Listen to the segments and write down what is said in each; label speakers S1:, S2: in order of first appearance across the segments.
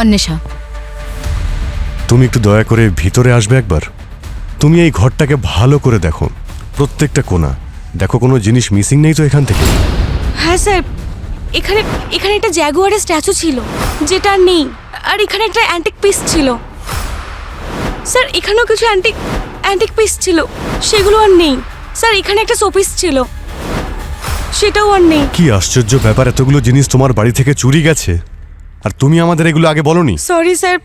S1: অন্বেষা,
S2: তুমি একটু দয়া করে ভিতরে আসবে একবার। তুমি এই ঘরটাকে ভালো করে দেখো, প্রত্যেকটা কোণা দেখো, কোনো জিনিস মিসিং নেই তো এখান থেকে?
S3: হ্যাঁ স্যার, এখানে এখানে একটা জ্যাগুয়ারের স্ট্যাচু ছিল যেটা আর নেই, আর এখানে একটা অ্যান্টিক পিস ছিল। স্যার এখানেও কিছু অ্যান্টিক পিস ছিল, সেগুলো আর নেই। স্যার এখানে একটা শোপিস ছিল, সেটাও আর নেই।
S2: কি আশ্চর্য ব্যাপার, এতগুলো জিনিস তোমার বাড়ি থেকে চুরি গেছে আর তুমি আমাদের এগুলো আগে বলনি?
S3: সরি স্যার,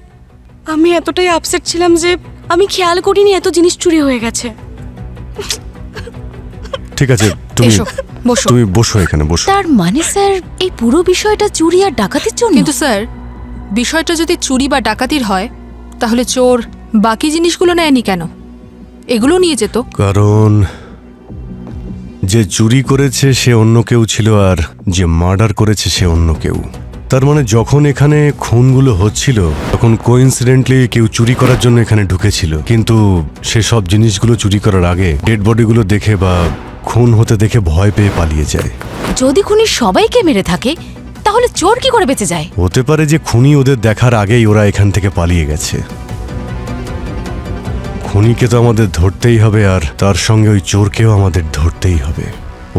S3: আমি এতটাই আপসেট ছিলাম যে আমি খেয়াল করিনি এত জিনিস চুরি হয়ে গেছে।
S2: ঠিক আছে, তুমি
S1: এসো, বসো।
S2: তুমি বসো, এখানে বসো।
S1: তার মানে স্যার এই পুরো বিষয়টা চুরি আর ডাকাতির জন্য?
S4: কিন্তু স্যার, বিষয়টা যদি চুরি বা ডাকাতির হয় তাহলে চোর বাকি জিনিসগুলো নেয়নি কেন? এগুলো নিয়ে যেত।
S2: কারণ যে চুরি করেছে সে অন্য কেউ ছিল আর যে মার্ডার করেছে সে অন্য কেউ। তার মানে যখন এখানে খুনগুলো হচ্ছিল তখন কোইন্সিডেন্টলি কেউ চুরি করার জন্য এখানে ঢুকেছিল, কিন্তু সে সব জিনিসগুলো চুরি করার আগে ডেড বডিগুলো দেখে বা খুন হতে দেখে ভয় পেয়ে পালিয়ে যায়।
S1: যদি খুনি সবাইকে মেরে থাকে তাহলে চোর কি করে বেঁচে যায়?
S2: হতে পারে যে খুনি ওদের দেখার আগেই ওরা এখান থেকে পালিয়ে গেছে। খুনিকে তো আমাদের ধরতেই হবে আর তার সঙ্গে ওই চোরকেও আমাদের ধরতেই হবে।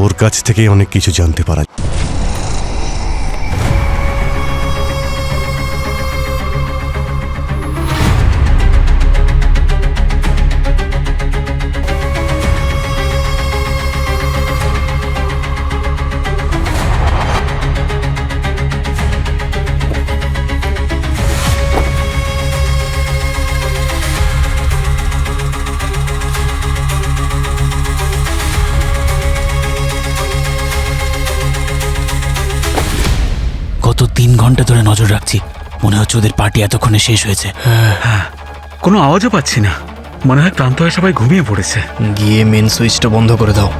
S2: ওর কাছ থেকেই অনেক কিছু জানতে পারা।
S5: গত 3 ঘন্টা ধরে নজর রাখছি, মনে হচ্ছে ওদের পার্টি এতক্ষণে শেষ হয়েছে।
S6: হ্যাঁ, কোনো আওয়াজও পাচ্ছি না, মনে হয় ক্লান্ত হয়ে সবাই ঘুমিয়ে পড়েছে।
S5: গিয়ে মেন সুইচটা বন্ধ করে দাও।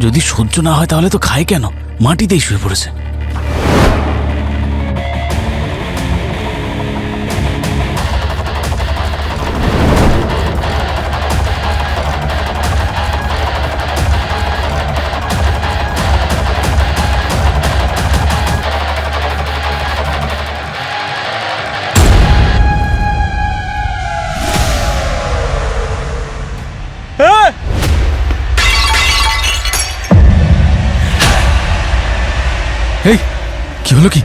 S5: যদি সহ্য না হয় তাহলে তো খায় কেন? মাটিতেই শুয়ে পড়েছে। এই কি হলো? কি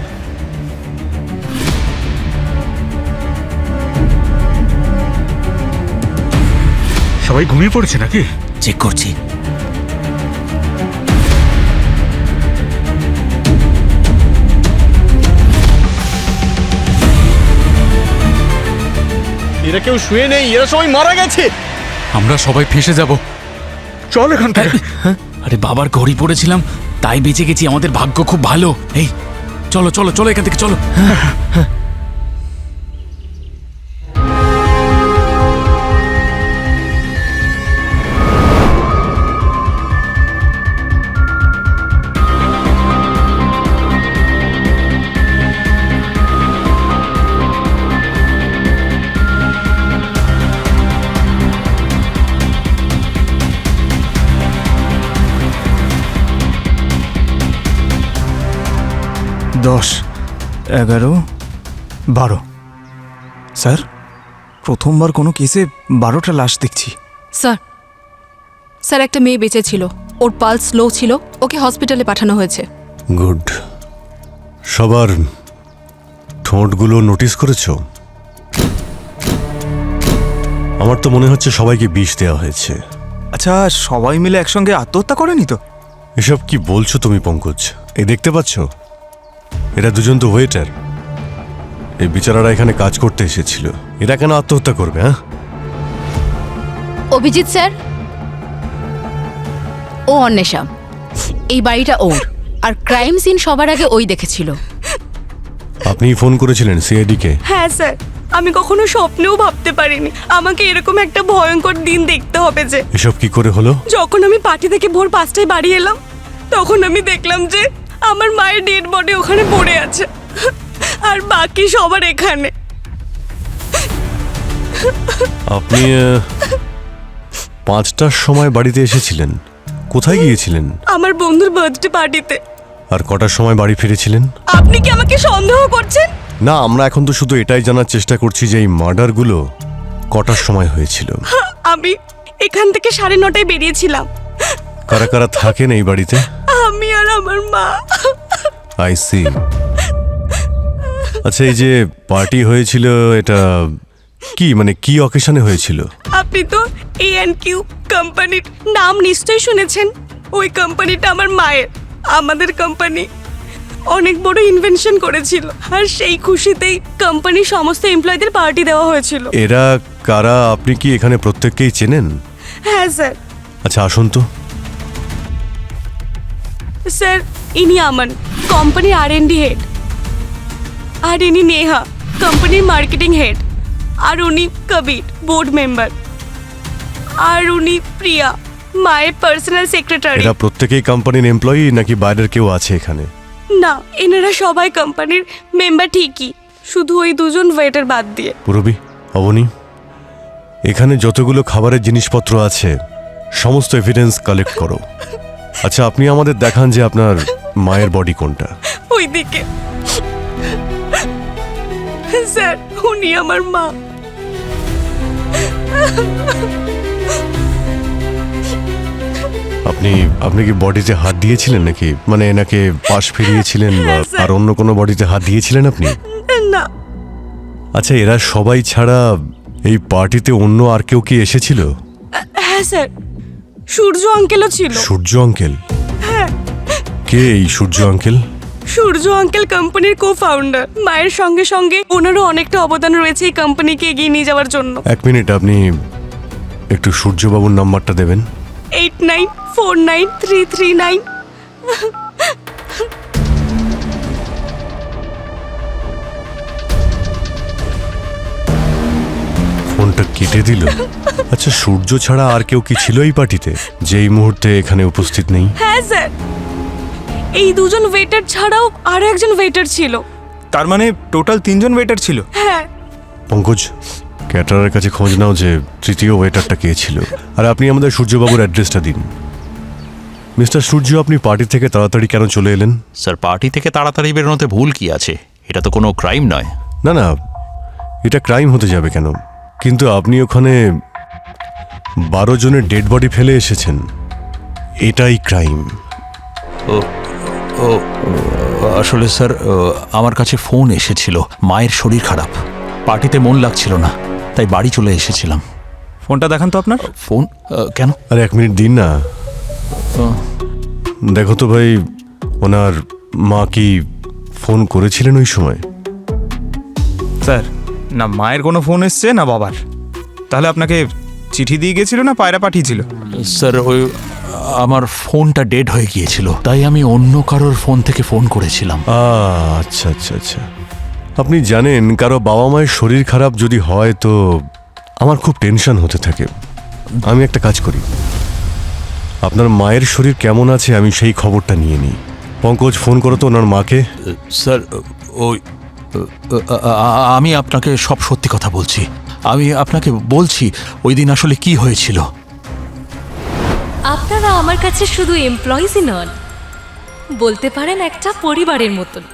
S6: সবাই ঘুমিয়ে পড়েছে নাকি?
S5: চেক করছি।
S7: এরা কেউ শুয়ে নেই, এরা সবাই মারা গেছে।
S8: আমরা সবাই ফেঁসে যাব।
S6: চল এখান থেকে।
S5: আরে বাবার ঘড়ি পড়েছিলাম তাই বেঁচে গেছি, আমাদের ভাগ্য খুব ভালো। এই চলো চলো চলো এখান থেকে চলো।
S9: দশ, 11, 12। স্যার, প্রথমবার কোনো কেসে 12টা লাশ দেখছি।
S4: স্যার, স্যার একটা মেয়ে বেঁচে ছিল, ওর পালস লো ছিল, ওকে হসপিটালে পাঠানো হয়েছে।
S2: গুড। সবার ঠোঁটগুলো নোটিস করেছো? আমার তো মনে হচ্ছে সবাইকে বিষ দেওয়া হয়েছে।
S9: আচ্ছা, সবাই মিলে একসঙ্গে আত্মহত্যা করেনি তো?
S2: এসব কি বলছো তুমি পঙ্কজ? এই দেখতে পাচ্ছ, এরা দুজন তো ওয়েটার। এই বিচারারা এখানে কাজ করতে এসেছিল, এরা কেন আত্মহত্যা করবে? হ্যাঁ,
S1: অভিজিৎ স্যার, ও অন্বেষা, এই বাড়িটা ওর, আর ক্রাইম সিন সবার আগে ওই দেখেছিল।
S2: আপনি ফোন করেছিলেন সিআইডি কে?
S3: হ্যাঁ স্যার, আমি কখনো স্বপ্নেও ভাবতে পারিনি আমাকে এরকম একটা ভয়ঙ্কর দিন দেখতে হবে। যে
S2: এসব কি করে হলো?
S3: যখন আমি পার্টি থেকে ভোর 5টায় বাড়ি এলাম তখন আমি দেখলাম যে আমার মায়ের ডেড বডি ওখানে পড়ে আছে, আর বাকি সবার এখানে।
S2: আপনি 5টার সময় বাড়িতে এসেছিলেন। কোথায় গিয়েছিলেন?
S3: আমার বন্ধুর বার্থডে পার্টিতে।
S2: আর কটার সময় বাড়ি ফিরেছিলেন?
S3: আপনি কি আমাকে সন্দেহ করছেন?
S2: না, আমরা এখন তো শুধু এটাই জানার চেষ্টা করছি যে এই মার্ডারগুলো কটার সময় হয়েছিল।
S3: আমি এখান থেকে 9:30টায় বেরিয়েছিলাম।
S2: কারা কারা থাকেন এই বাড়িতে?
S3: আমি আর আমার মা।
S2: I see. আচ্ছা, এই যে পার্টি হয়েছিল এটা কি মানে কি অকেশনে হয়েছিল?
S3: আপনি তো A&Q কোম্পানির নাম নিশ্চয়ই শুনেছেন। ওই কোম্পানিটা আমার মায়ের। আমাদের কোম্পানি অনেক বড় ইনভেনশন করেছিল, আর সেই খুশিতেই কোম্পানির সমস্ত এমপ্লয়ীদের পার্টি দেওয়া হয়েছিল।
S2: এরা কারা? আপনি কি এখানে প্রত্যেককেই চেনেন?
S3: হ্যাঁ স্যার।
S2: আচ্ছা, আসুন তো।
S3: স্যার, ইনি আমান, কোম্পানির R&D হেড। আর ইনি নেহা, কোম্পানির মার্কেটিং হেড। আর উনি কবির, বোর্ড মেম্বার। আর উনি প্রিয়া, মায়ের পার্সোনাল সেক্রেটারি।
S2: এরা প্রত্যেকেই কোম্পানির এমপ্লয়ি নাকি বাইরের কেউ আছে এখানে?
S3: না, এনারা সবাই কোম্পানির মেম্বার ঠিকই, শুধু ওই দুজন ওয়েটার বাদ দিয়ে।
S2: পুরবি, অবনী, এখানে যতগুলো খাবারের জিনিসপত্র আছে সমস্ত এভিডেন্স কালেক্ট করো। আচ্ছা, আপনি আমাদের দেখান যে আপনার মায়ের বডি কোনটা।
S3: ওইদিকে। স্যার, উনি আমার মা।
S2: আপনি কি বডিতে হাত দিয়েছিলেন নাকি? মানে এনাকে পাশ ফিরিয়েছিলেন বা
S3: হ্যাঁ, স্যার।
S2: আর অন্য কোনো বডিতে হাত দিয়েছিলেন আপনি?
S3: না।
S2: আচ্ছা, এরা সবাই ছাড়া এই পার্টিতে অন্য আর কেউ কি এসেছিল?
S3: হ্যাঁ স্যার, সূর্য আঙ্কেলও ছিল।
S2: সূর্য আঙ্কেল?
S3: হ্যাঁ।
S2: কে এই সূর্য আঙ্কেল?
S3: সূর্য আঙ্কেল কোম্পানির কো ফাউন্ডার। মায়ের সঙ্গে সঙ্গে ওনারও অনেকটা অবদান রয়েছে এই কোম্পানিকে এগিয়ে নিয়ে যাওয়ার জন্য।
S2: 1 মিনিট, আপনি একটু সূর্যবাবুর নাম্বারটা দেবেন?
S3: 89493339।
S2: ফোনটা কেটে দিল। আচ্ছা, সূর্য ছাড়া আর কেউ কি ছিল এই পার্টিতে যে এই মুহূর্তে এখানে উপস্থিত নেই?
S3: হ্যাঁ স্যার, এই দুজন ওয়েটার ছাড়াও আরো একজন ওয়েটার ছিল।
S9: তার মানে টোটাল 3জন ওয়েটার ছিল।
S3: হ্যাঁ।
S2: পঙ্কজ, ক্যাটারের কাছে খোঁজ নাও যে তৃতীয় ওয়েটারটা কে ছিল। আর আপনি আমাদের সূর্যবাবুর অ্যাড্রেসটা দিন। মিস্টার সূর্য, আপনি পার্টি থেকে তাড়াতাড়ি কেন চলে এলেন?
S10: স্যার, পার্টি থেকে তাড়াতাড়ি বেরোনোতে ভুল কি আছে? এটা তো কোনো ক্রাইম নয়।
S2: না না, এটা ক্রাইম হতে যাবে কেন? কিন্তু আপনি ওখানে 12 জনের ডেড বডি ফেলে এসেছেন, এটাই ক্রাইম।
S10: ও ও আসলে স্যার, আমার কাছে ফোন এসেছিল। মায়ের শরীর খারাপ, পার্টিতে মন লাগছিল না, তাই বাড়ি চলে এসেছিলাম।
S9: ফোনটা দেখান তো আপনার।
S10: ফোন কেন?
S2: আরে 1 মিনিট দিন না। দেখো তো ভাই, ওনার মা কি ফোন করেছিলেন ওই সময়?
S9: স্যার, না মায়ের কোনো ফোন এসছে না বাবার। তাহলে আপনাকে চিঠি দিয়ে গেছিল না পায়রা পাঠিয়েছিল?
S10: স্যার, ওই আমার ফোনটা ডেড হয়ে গিয়েছিল, তাই আমি অন্য কারোর ফোন থেকে ফোন করেছিলাম।
S2: আচ্ছা আচ্ছা আচ্ছা। আপনি জানেন, কারো বাবা মায়ের শরীর খারাপ যদি হয় তো আমার খুব টেনশন হতে থাকে। আমি একটা কাজ করি, আপনার মায়ের শরীর কেমন আছে আমি সেই খবরটা নিয়ে নিই। পঙ্কজ, ফোন করো তো ওনার মাকে।
S10: স্যার, ওই আমি আপনাকে সব সত্যি কথা বলছি। আমি আপনাকে বলছি ওই দিন আসলে কি হয়েছিল।
S11: আপনারা আমার কাছে শুধু এমপ্লয়িজই নন, বলতে পারেন একটা পরিবারের মতন।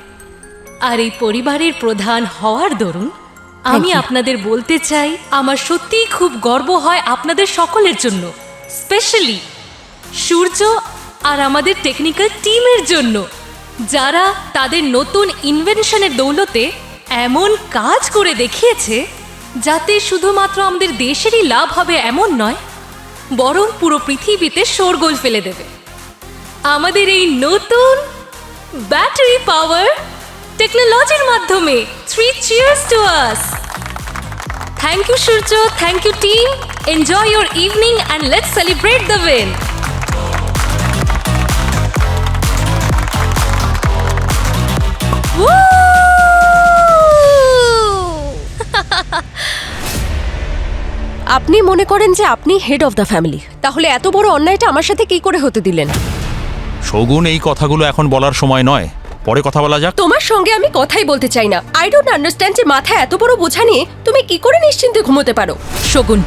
S11: আর এই পরিবারের প্রধান হওয়ার দরুন আমি আপনাদের বলতে চাই, আমার সত্যিই খুব গর্ব হয় আপনাদের সকলের জন্য, স্পেশালি সূর্য আর আমাদের টেকনিক্যাল টিমের জন্য, যারা তাদের নতুন ইনভেনশনের দৌলতে এমন কাজ করে দেখিয়েছে যাতে শুধুমাত্র আমাদের দেশেরই লাভ হবে এমন নয়, বরং পুরো পৃথিবীতে শোরগোল ফেলে দেবে। আমাদের এই নতুন ব্যাটারি পাওয়ার টেকনোলজির মাধ্যমে 3 cheers to us! Thank you Surya, thank you team. Enjoy your evening and let's celebrate the win. Woo!
S12: আপনি মনে করেন যে আপনি হেড অফ দ্য ফ্যামিলি, তাহলে এত বড় অন্যায়টা আমার সাথে কি করে হতে দিলেন?
S10: শগুন, এই কথাগুলো এখন বলার সময় নয়, পরে কথা বলা যাক।
S12: তোমার সঙ্গে আমি কথাই বলতে চাই না। আই ডোন্ট আন্ডারস্ট্যান্ড যে মাথায় এত বড় বোঝা নিয়ে তুমি কি করে নিশ্চিন্তে ঘুমোতে পারো।
S11: শগুন,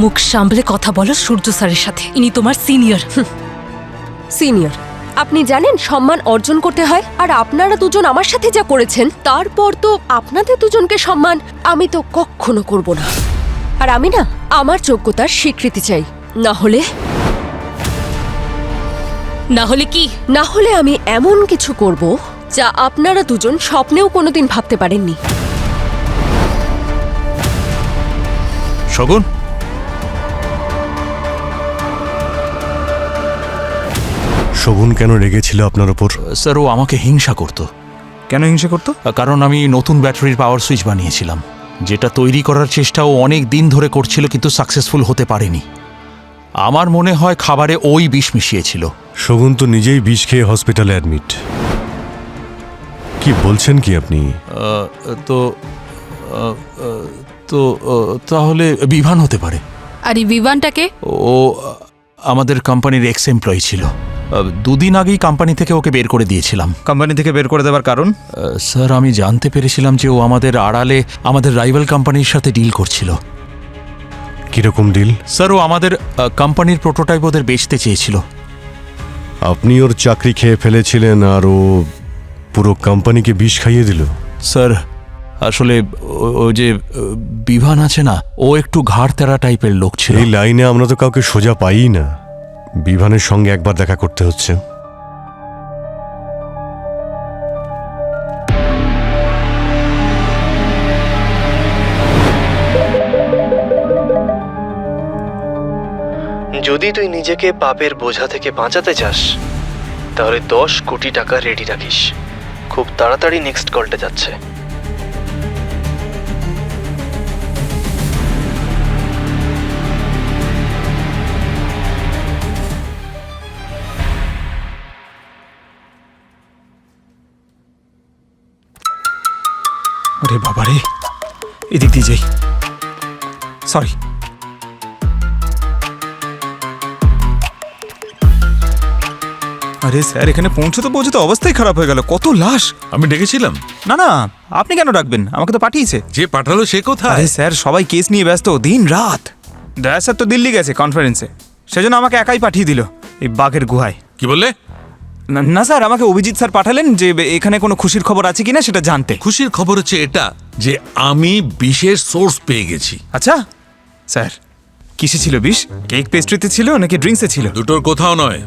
S11: মুখ সামলে কথা বলো সূর্য স্যারের সাথে, ইনি তোমার সিনিয়র।
S12: সিনিয়র, আপনি জানেন সম্মান অর্জন করতে হয়, আর আপনারা দুজন আমার সাথে যা করেছেন তারপর তো আপনাদের দুজনকে সম্মান আমি তো কখনো করব না। আর আমি না আমার যোগ্যতার স্বীকৃতি চাই, না হলে
S11: কি?
S12: না হলে আমি এমন কিছু করব যা আপনারা দুজন স্বপ্নেও কোনোদিন ভাবতে পারেননি।
S10: শগুন,
S2: শগুন কেন রেগেছিল আপনার ওপর?
S10: স্যার, ও আমাকে হিংসা করত।
S9: কেন হিংসা করতো?
S10: কারণ আমি নতুন ব্যাটারির পাওয়ার সুইচ বানিয়েছিলাম, যেটা তৈরি করার চেষ্টাও অনেক দিন ধরে করছিল, কিন্তু সাকসেসফুল হতে পারেনি। আমার মনে হয় খাবারে ওই বিষ মিশিয়েছিল।
S2: শগুন তো নিজেই বিষ খেয়ে হসপিটালে অ্যাডমিট। কি বলছেন কি আপনি?
S10: তো তো তাহলে বিভান হতে পারে।
S4: আর এই বিভানটাকে?
S10: ও আমাদের কোম্পানির এক্স এমপ্লয়ি ছিল। 2 দিন আগেই কোম্পানি থেকে ওকে বের করে দিয়েছিলাম।
S9: কোম্পানি থেকে বের করে দেওয়ার কারণ?
S10: স্যার, আমি জানতে পেরেছিলাম যে ও আমাদের আড়ালে আমাদের রাইভাল কোম্পানির সাথে ডিল করছিল।
S2: কিরকম ডিল?
S10: স্যার, ও আমাদের কোম্পানির প্রোটোটাইপ ওদের বেচতে চেয়েছিল।
S2: আপনি ওর চাকরি খেয়ে ফেলেছিলেন আর ও পুরো কোম্পানিকে বিষ খাইয়ে দিল?
S10: স্যার, আসলে ও যে বিভান আছে না, ও একটু ঘাড় তেরা টাইপের লোক ছিল।
S2: এই লাইনে আমরা তো কাউকে সোজা পাই না। বিভানের সঙ্গে একবার দেখা করতে হচ্ছে।
S13: যদি তুই নিজেকে পাপের বোঝা থেকে বাঁচাতে চাস তাহলে 10 কোটি টাকা রেডি রাখিস। খুব তাড়াতাড়ি নেক্সট কলটা যাচ্ছে।
S9: আরে বাবারে, এদিক দিয়ে যাই। সরি। আরে স্যার, এখানে পৌঁছতে পৌঁছতে অবস্থাই খারাপ হয়ে গেল। কত লাশ!
S8: আমি ডেকেছিলাম।
S9: না না, আপনি কেন ডাকবেন? আমাকে তো পাঠিয়েছে।
S8: যে পাঠালো সে কোথায়?
S9: আরে স্যার, সবাই কেস নিয়ে ব্যস্ত দিন রাত। দয়া স্যার তো দিল্লি গেছে কনফারেন্সে, সেজন্য আমাকে একাই পাঠিয়ে দিল এই বাঘের গুহায়।
S8: কি বললে?
S9: না স্যার, আমাকে অভিজিৎ স্যার পাঠালেন যে এখানে কোনো খুশির খবর আছে কিনা সেটা জানতে।
S8: খুশির খবর হচ্ছে এটা যে আমি বিশেষ সোর্স পেয়ে গেছি।
S9: আচ্ছা স্যার, কিসে ছিল বিষ? কেক পেস্ট্রিতে ছিল নাকি ড্রিঙ্কসে ছিল?
S8: দুটোর কোথাও নয়।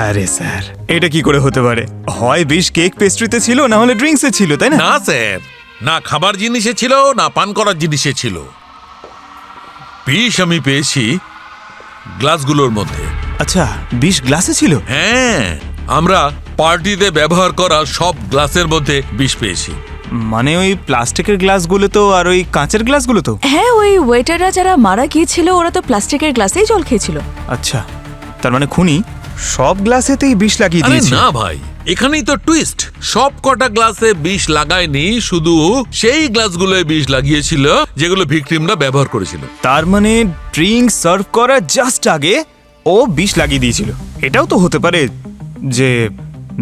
S9: আরে স্যার, এটা কি করে হতে পারে? হয় বিষ কেক পেস্ট্রিতে ছিল, না হলে ড্রিঙ্কসে ছিল, তাই না?
S8: না স্যার, না খাবার জিনিসে ছিল না পান করার জিনিসে ছিল। বিষ আমি পেয়েছি গ্লাসগুলোর মধ্যে।
S9: আচ্ছা, বিষ গ্লাসে ছিল?
S8: হ্যাঁ, আমরা পার্টিতে ব্যবহার করা সব গ্লাসের মধ্যে বিষ পেয়েছি।
S9: মানে ওই প্লাস্টিকের গ্লাসগুলো তো, আর ওই কাঁচের গ্লাসগুলো তো?
S3: হ্যাঁ, ওই ওয়েটাররা যারা মারা গিয়েছিল ওরা তো প্লাস্টিকের গ্লাসেই জল খেয়েছিল।
S9: আচ্ছা, তার মানে খুনি সব গ্লাসেতেই বিষ লাগিয়ে
S8: আরে
S9: দিয়েছে?
S8: না ভাই, এখানেই তো টুইস্ট। সব কটা গ্লাসে বিষ লাগায়নি, শুধু সেই গ্লাসগুলোয় বিষ লাগিয়েছিল যেগুলো ভিকটিমরা ব্যবহার করেছিল।
S9: তার মানে ড্রিঙ্ক সার্ভ করার জাস্ট আগে ও বিষ লাগিয়ে দিয়েছিল। এটাও তো হতে পারে যে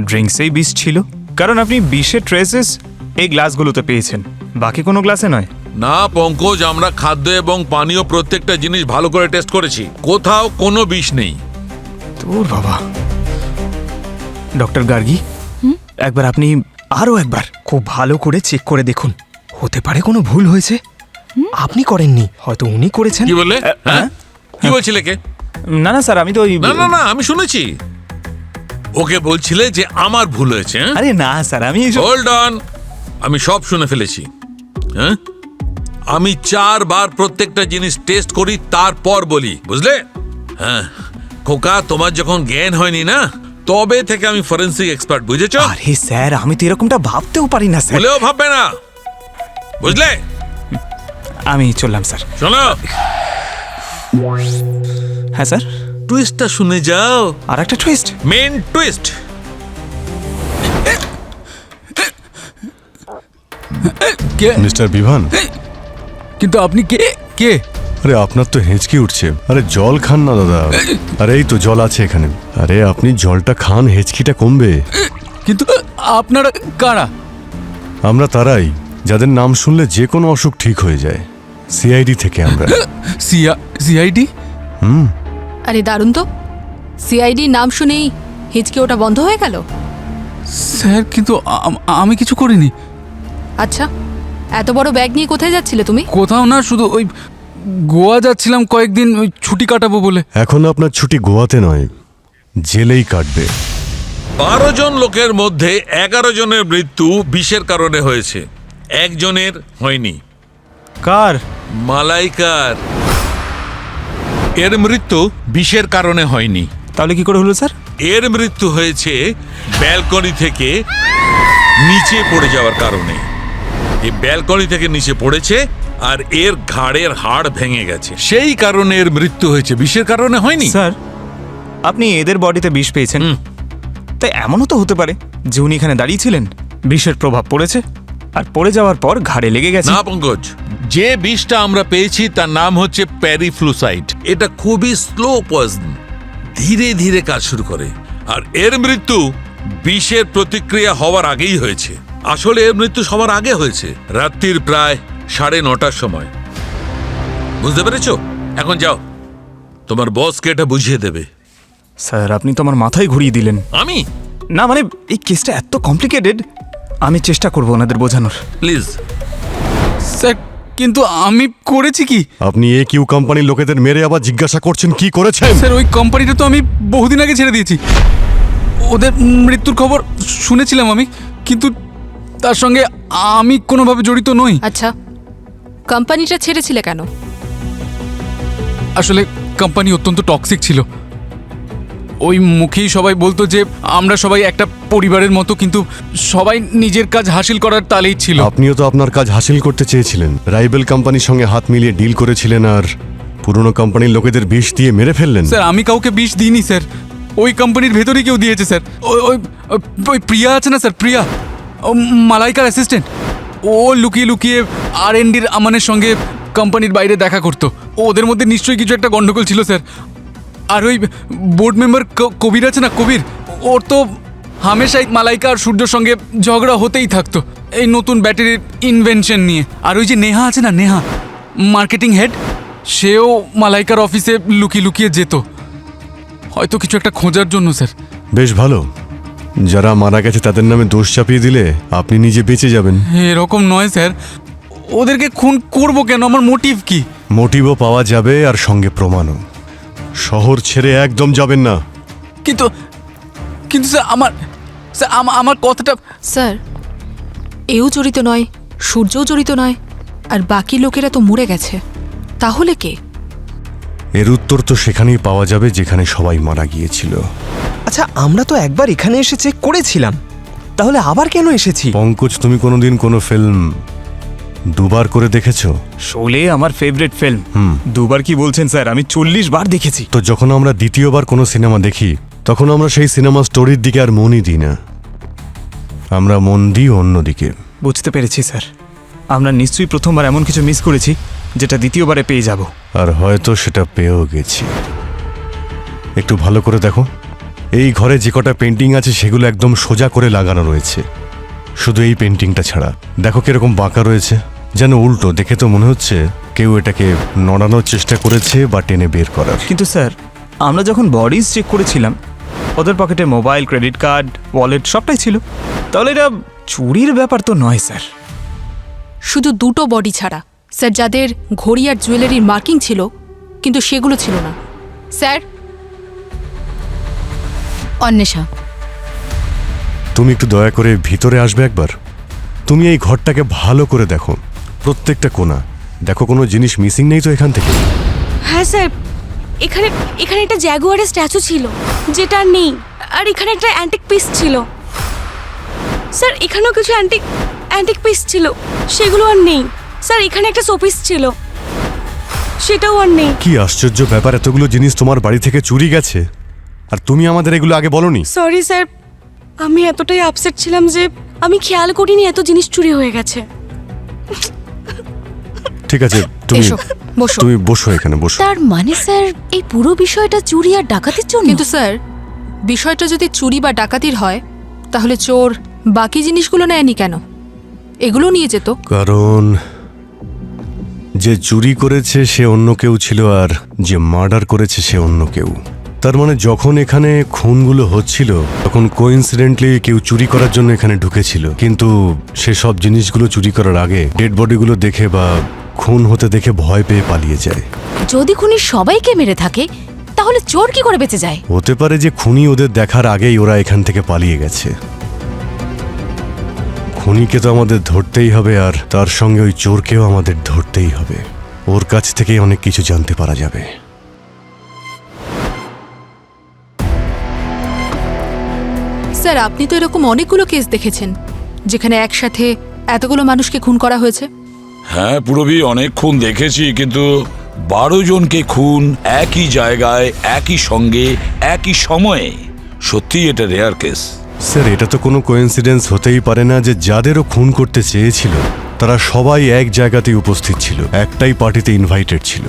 S9: ড্রিঙ্কসেই বিষ ছিল, কারণ আপনি বিষের ট্রেসেস এই গ্লাসগুলোতে পেয়েছেন, বাকি কোনো গ্লাসে নয়।
S8: না পঙ্কজ, আমরা খাদ্য এবং পানীয় প্রত্যেকটা জিনিস ভালো করে টেস্ট করেছি, কোথাও কোনো বিষ নেই।
S9: তোর বাবা। ডক্টর গার্গী, একবার আপনি আরো একবার খুব ভালো করে চেক করে দেখুন, হতে পারে কোনো ভুল হয়েছে। আপনি করেননি, হয়তো উনি করেছেন।
S8: কি বললে? হ্যাঁ, কি বলছিলে কে?
S9: না না স্যার, আমি তো
S8: না না না, আমি শুনেছি। ওকে বলছিলে যে আমার ভুল হয়েছে।
S9: আরে না স্যার, আমি
S8: হোল্ড অন, আমি সব শুনে ফেলেছি। হ্যাঁ, আমি 4 বার প্রত্যেকটা জিনিস টেস্ট করি, তারপর বলি, বুঝলে? হ্যাঁ খোকা, তোমার যখন জ্ঞান হয়নি না, তবে থেকে আমি ফরেন্সিক এক্সপার্ট, বুঝেছো?
S9: আরে স্যার, আমি তো এরকমটা ভাবতেও পারি না স্যার।
S8: বলেও ভাববে না, বুঝলে?
S9: আমি চললাম স্যার।
S8: শোনো।
S9: হ্যাঁ স্যার।
S8: টুইস্টটা শুনে যাও।
S9: আর একটা twist?
S8: Main twist.
S2: Mister Bivan.
S5: কিন্তু আপনি কে? কে?
S2: আরে আপনার তো হেঁচকি উঠছে। আরে জল খান না দাদা। আরে এই তো জল আছে এখানে। আরে আপনি জলটা খান, হেঁচকিটা কমবে।
S5: কিন্তু আপনারা কারা?
S2: আমরা তারাই যাদের নাম শুনলে যে কোনো অসুখ ঠিক হয়ে যায়। সিআইডি থেকে আমরা।
S5: সিআইডি?
S4: আরে দারুণ তো, সিআইডি নাম শুনেই হিচকে ওটা বন্ধ হয়ে গেল।
S5: স্যার কিন্তু আমি কিছু করিনি।
S4: আচ্ছা, এত বড় ব্যাগ নিয়ে কোথায় যাচ্ছিলে তুমি?
S5: কোথাও না, শুধু ওই গোয়া যাচ্ছিলাম কয়েকদিন ওই ছুটি কাটাবো বলে।
S2: এখন আপনার ছুটি গোয়াতে নয়, জেলেই কাটবে।
S8: 12 জন লোকের মধ্যে 11 জনের মৃত্যু বিষের কারণে হয়েছে, একজনের হয়নি।
S9: কার?
S8: মালাইকার। এর মৃত্যু বিষের কারণে হয়নি।
S9: তাহলে কি করে হলো স্যার?
S8: এর মৃত্যু হয়েছে ব্যালকনি থেকে নিচে পড়ে যাওয়ার কারণে। এই ব্যালকনি থেকে নিচে পড়েছে আর এর ঘাড়ের হাড় ভেঙে গেছে, সেই কারণে এর মৃত্যু হয়েছে, বিষের কারণে হয়নি।
S9: স্যার, আপনি এদের বডিতে বিষ পেয়েছেন, তাই এমনও তো হতে পারে যে উনি এখানে দাঁড়িয়ে ছিলেন, বিষের প্রভাব পড়েছে আর পড়ে যাওয়ার পর ঘাড়ে লেগে গেছে।
S8: না পঙ্কজ, যে বিষটা আমরা পেয়েছি তার নাম হচ্ছে প্যারিফ্লুসাইড। এটা খুবই স্লো পয়জন, ধীরে ধীরে কাজ শুরু করে। আর এর মৃত্যু বিষের প্রতিক্রিয়া হওয়ার আগেই হয়েছে। আসলে এর মৃত্যু সবার আগে হয়েছে, রাত্রির প্রায় 9:30টার সময়। বুঝতে পেরেছো? এখন যাও, তোমার বসকে এটা বুঝিয়ে দেবে।
S9: স্যার, আপনি তো আমার মাথায় ঘুরিয়ে দিলেন।
S8: আমি
S9: না, মানে এই কেসটা এত কমপ্লিকেটেড, আমি চেষ্টা করবো ওনাদের বোঝানোর।
S8: প্লিজ।
S5: স্যার, কিন্তু আমি করেছি কি?
S2: আপনি এ কিউ কোম্পানির লোকেদের মেরে আবার জিজ্ঞাসা করছেন কি করেছেন?
S5: স্যার, ওই কোম্পানিটা তো আমি বহুদিন আগে ছেড়ে দিয়েছি। ওদের মৃত্যুর খবর শুনেছিলাম আমি, কিন্তু তার সঙ্গে আমি কোনোভাবে জড়িত নই।
S4: আচ্ছা, কোম্পানিটা ছেড়েছিলে কেন?
S5: আসলে কোম্পানি অত্যন্ত টক্সিক ছিল। ওই মুখেই সবাই বলতো যে আমরা সবাই একটা পরিবারের মতো, কিন্তু সবাই নিজের কাজ হাসিল করার তালেই ছিল।
S2: আপনিও তো আপনার কাজ হাসিল করতে চেয়েছিলেন, রাইভেল কোম্পানির সঙ্গে হাত মিলিয়ে ডিল করেছিলেন আর পুরনো কোম্পানির লোকেদের বিষ দিয়ে মেরে ফেললেন।
S5: স্যার, আমি কাউকে বিষ দিইনি স্যার, ওই কোম্পানির ভেতরেই কেউ দিয়েছে স্যার। ওই প্রিয়া আছে না স্যার, প্রিয়া, মালাইকার অ্যাসিস্ট্যান্ট, ও লুকিয়ে লুকিয়ে R&Dর আমানের সঙ্গে কোম্পানির বাইরে দেখা করতো। ওদের মধ্যে নিশ্চয়ই কিছু একটা গন্ডগোল ছিল স্যার। আর ওই বোর্ড মেম্বার কবির আছে না, কবির, ওর তো হামেশাই মালাইকা আর সূর্যর সঙ্গে ঝগড়া হতেই থাকতো এই নতুন ব্যাটারির ইনভেনশন নিয়ে। আর ওই যে নেহা আছে না, নেহা মার্কেটিং হেড, সেও মালাইকার অফিসে লুকিয়ে লুকিয়ে যেত, হয়তো কিছু একটা খোঁজার জন্য স্যার।
S2: বেশ ভালো, যারা মারা গেছে তাদের নামে দোষ চাপিয়ে দিলে আপনি নিজে বেঁচে যাবেন।
S5: এরকম নয় স্যার, ওদেরকে খুন করবো কেন? আমার মোটিভ কি?
S2: মোটিভও পাওয়া যাবে আর সঙ্গে প্রমাণও। শহর ছেড়ে একদম যাবেন না।
S5: কিন্তু কিন্তু স্যার, আমার কথাটা।
S4: স্যার, এও জড়িত নয়, সূর্যও জড়িত নয়, আর বাকি লোকেরা তো মরে গেছে, তাহলে কে?
S2: এর উত্তর তো সেখানেই পাওয়া যাবে যেখানে সবাই মারা গিয়েছিল।
S13: আচ্ছা, আমরা তো একবার এখানে এসে চেক করেছিলাম, তাহলে আবার কেন এসেছি?
S2: পঙ্কজ, তুমি কোনোদিন কোনো ফিল্ম দুবার করে দেখেছো?
S9: শোলে আমার ফেভারিট ফিল্ম। দুবার কি বলছেন স্যার, আমি 40 বার দেখেছি।
S2: তো যখন আমরা দ্বিতীয়বার কোনো সিনেমা দেখি তখন আমরা সেই সিনেমা স্টোরির দিকে আর মনই দিই না, আমরা মন দিই অন্যদিকে।
S9: বুঝতে পেরেছি স্যার, আমরা নিশ্চয়ই প্রথমবার এমন কিছু মিস করেছি যেটা দ্বিতীয়বারে পেয়ে যাব।
S2: আর হয়তো সেটা পেয়েও গেছি। একটু ভালো করে দেখো, এই ঘরে যে কটা পেন্টিং আছে সেগুলো একদম সোজা করে লাগানো রয়েছে, শুধু এই পেন্টিংটা ছাড়া। দেখো কিরকম বাঁকা রয়েছে, যেন উল্টো। দেখে তো মনে হচ্ছে কেউ এটাকে নড়ানোর চেষ্টা করেছে বা টেনে বের করার।
S9: কিন্তু স্যার, আমরা যখন বডিজ চেক করেছিলাম ওদের পকেটে মোবাইল, ক্রেডিট কার্ড, ওয়ালেট সবটাই ছিল, তাহলে এটা চুরির ব্যাপার তো নয় স্যার।
S4: শুধু দুটো বডি ছাড়া স্যার, যাদের ঘড়ি আর জুয়েলারির মার্কিং ছিল কিন্তু সেগুলো ছিল না স্যার।
S1: অন্বেষা,
S2: তুমি একটু দয়া করে ভিতরে আসবে একবার। তুমি এই ঘরটাকে ভালো করে দেখো, প্রত্যেকটা কোণা দেখো, কোনো জিনিস মিসিং নেই তো এখান থেকে?
S3: হ্যাঁ স্যার, এখানে এখানে একটা জ্যাগুয়ারের স্ট্যাচু ছিল যেটা আর নেই, আর এখানে একটা অ্যান্টিক পিস ছিল স্যার। এখানেও কিছু অ্যান্টিক পিস ছিল, সেগুলো আর নেই স্যার। এখানে একটা শোপিস ছিল, সেটাও আর নেই।
S2: কি আশ্চর্য ব্যাপার, এতগুলো জিনিস তোমার বাড়ি থেকে চুরি গেছে আর তুমি আমাদের এগুলো আগে বলনি।
S3: সরি স্যার, আমি এতটাই আপসেট ছিলাম যে আমি খেয়াল করিনি এত জিনিস চুরি হয়ে গেছে।
S2: ঠিক আছে, তুমি
S4: এসো বসো।
S2: তুমি বসো এখানে বসো।
S1: তার মানে স্যার এই পুরো বিষয়টা চুরি আর ডাকাতির জন্য?
S4: কিন্তু স্যার বিষয়টা যদি চুরি বা ডাকাতির হয় তাহলে চোর বাকি জিনিসগুলো নেয়নি কেন? এগুলো নিয়ে যেত।
S2: কারণ যে চুরি করেছে সে অন্য কেউ ছিল আর যে মার্ডার করেছে সে অন্য কেউ। তার মানে যখন এখানে খুনগুলো হচ্ছিল তখন কোইন্সিডেন্টলি কেউ চুরি করার জন্য এখানে ঢুকেছিল, কিন্তু সে সব জিনিসগুলো চুরি করার আগে ডেড বডিগুলো দেখে বা খুন হতে দেখে ভয় পেয়ে পালিয়ে যায়।
S1: যদি খুনি সবাইকে মেরে থাকে তাহলে চোর কি করে বেঁচে যায়?
S2: হতে পারে যে খুনি ওদের দেখার আগেই ওরা এখান থেকে পালিয়ে গেছে। খুনিকে তো আমাদের ধরতেই হবে, আর তার সঙ্গে ওই চোরকেও আমাদের ধরতেই হবে। ওর কাছ থেকেই অনেক কিছু জানতে পারা যাবে।
S4: স্যার আপনি তো এরকম অনেকগুলো কেস দেখেছেন যেখানে একসাথে এতগুলো মানুষকে খুন করা হয়েছে।
S14: হ্যাঁ পুরবি, অনেক খুন দেখেছি, কিন্তু 12 জনকে খুন একই জায়গায় একই সঙ্গে একই সময়ে, সত্যি এটা রেয়ার কেস।
S2: স্যার এটা তো কোনো কোইন্সিডেন্স হতেই পারে না যে যাদেরও খুন করতে চেয়েছিল তারা সবাই এক জায়গাতেই উপস্থিত ছিল, একটাই পার্টিতে ইনভাইটেড ছিল।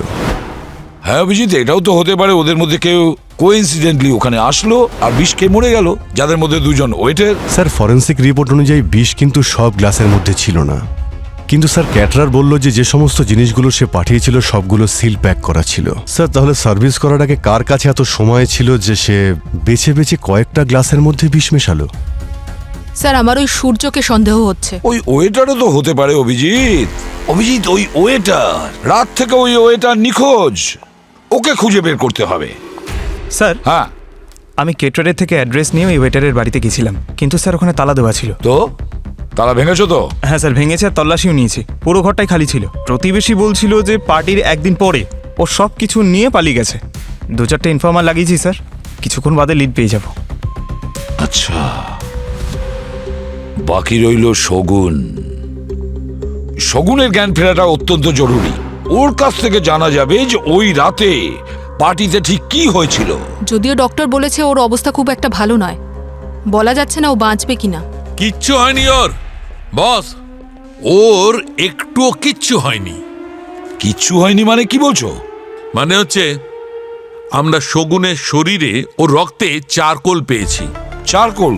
S14: হ্যাঁ অভিজিৎ, এটাও তো হতে পারে ওদের মধ্যে কেউ কোইন্সিডেন্টলি ওখানে আসলো আর বিষ খেয়ে মরে গেল, যাদের মধ্যে 2 জন ওয়েটার।
S2: স্যার ফরেন্সিক রিপোর্ট অনুযায়ী বিষ কিন্তু সব গ্লাসের মধ্যে ছিল না, কিন্তু স্যার ক্যাটারার বলল যে যে সমস্ত জিনিসগুলো সে পাঠিয়েছিল সবগুলো সিল প্যাক করা ছিল। স্যার তাহলে সার্ভিস করার আগে কার কাছে এত সময় ছিল যে সে বেছে বেছে কয়েকটা গ্লাসের মধ্যে বিষ মেশালো?
S4: স্যার আমার ওই সূর্যকে সন্দেহ হচ্ছে।
S14: ওই ওয়েটারও তো হতে পারে অভিজিৎ। অভিজিৎ ওই ওয়েটার, রাত থেকে ওই ওয়েটার নিখোঁজ, ওকে খুঁজে বের করতে হবে।
S9: স্যার
S14: হ্যাঁ,
S9: আমি কেটারের থেকে অ্যাড্রেস নিয়ে ওই ওয়েটারের বাড়িতে গেছিলাম, কিন্তু স্যার ওখানে তালা দেওয়া ছিল।
S14: তো তালা ভেঙেছো তো?
S9: হ্যাঁ স্যার ভেঙেছে, আর তল্লাশিও নিয়েছি, পুরো ঘরটাই খালি ছিল। প্রতিবেশী বলছিল যে পার্টির একদিন পরে ও সব কিছু নিয়ে পালিয়ে গেছে। 2-4টে ইনফর্মার লাগিয়েছি স্যার, কিছুক্ষণ বাদে লিড পেয়ে যাব।
S14: আচ্ছা, বাকি রইল শগুন। শগুনের জ্ঞান ফেরাটা অত্যন্ত জরুরি। ওর কাছ থেকে জানা যাবে যে ওই রাতে পার্টিতে ঠিক কি হয়েছিল।
S4: যদিও ডক্টর বলেছে ওর অবস্থা খুব একটা ভালো নয়, বলা যাচ্ছে না ও বাঁচবে কিনা।
S8: কিচ্ছু হয়নি ওর বস, ওর একটুও কিচ্ছু হয়নি।
S14: কিচ্ছু হয়নি মানে কি বলছো?
S8: মানে হচ্ছে আমরা শগুনের শরীরে ও রক্তে চারকোল পেয়েছি।
S14: চারকোল?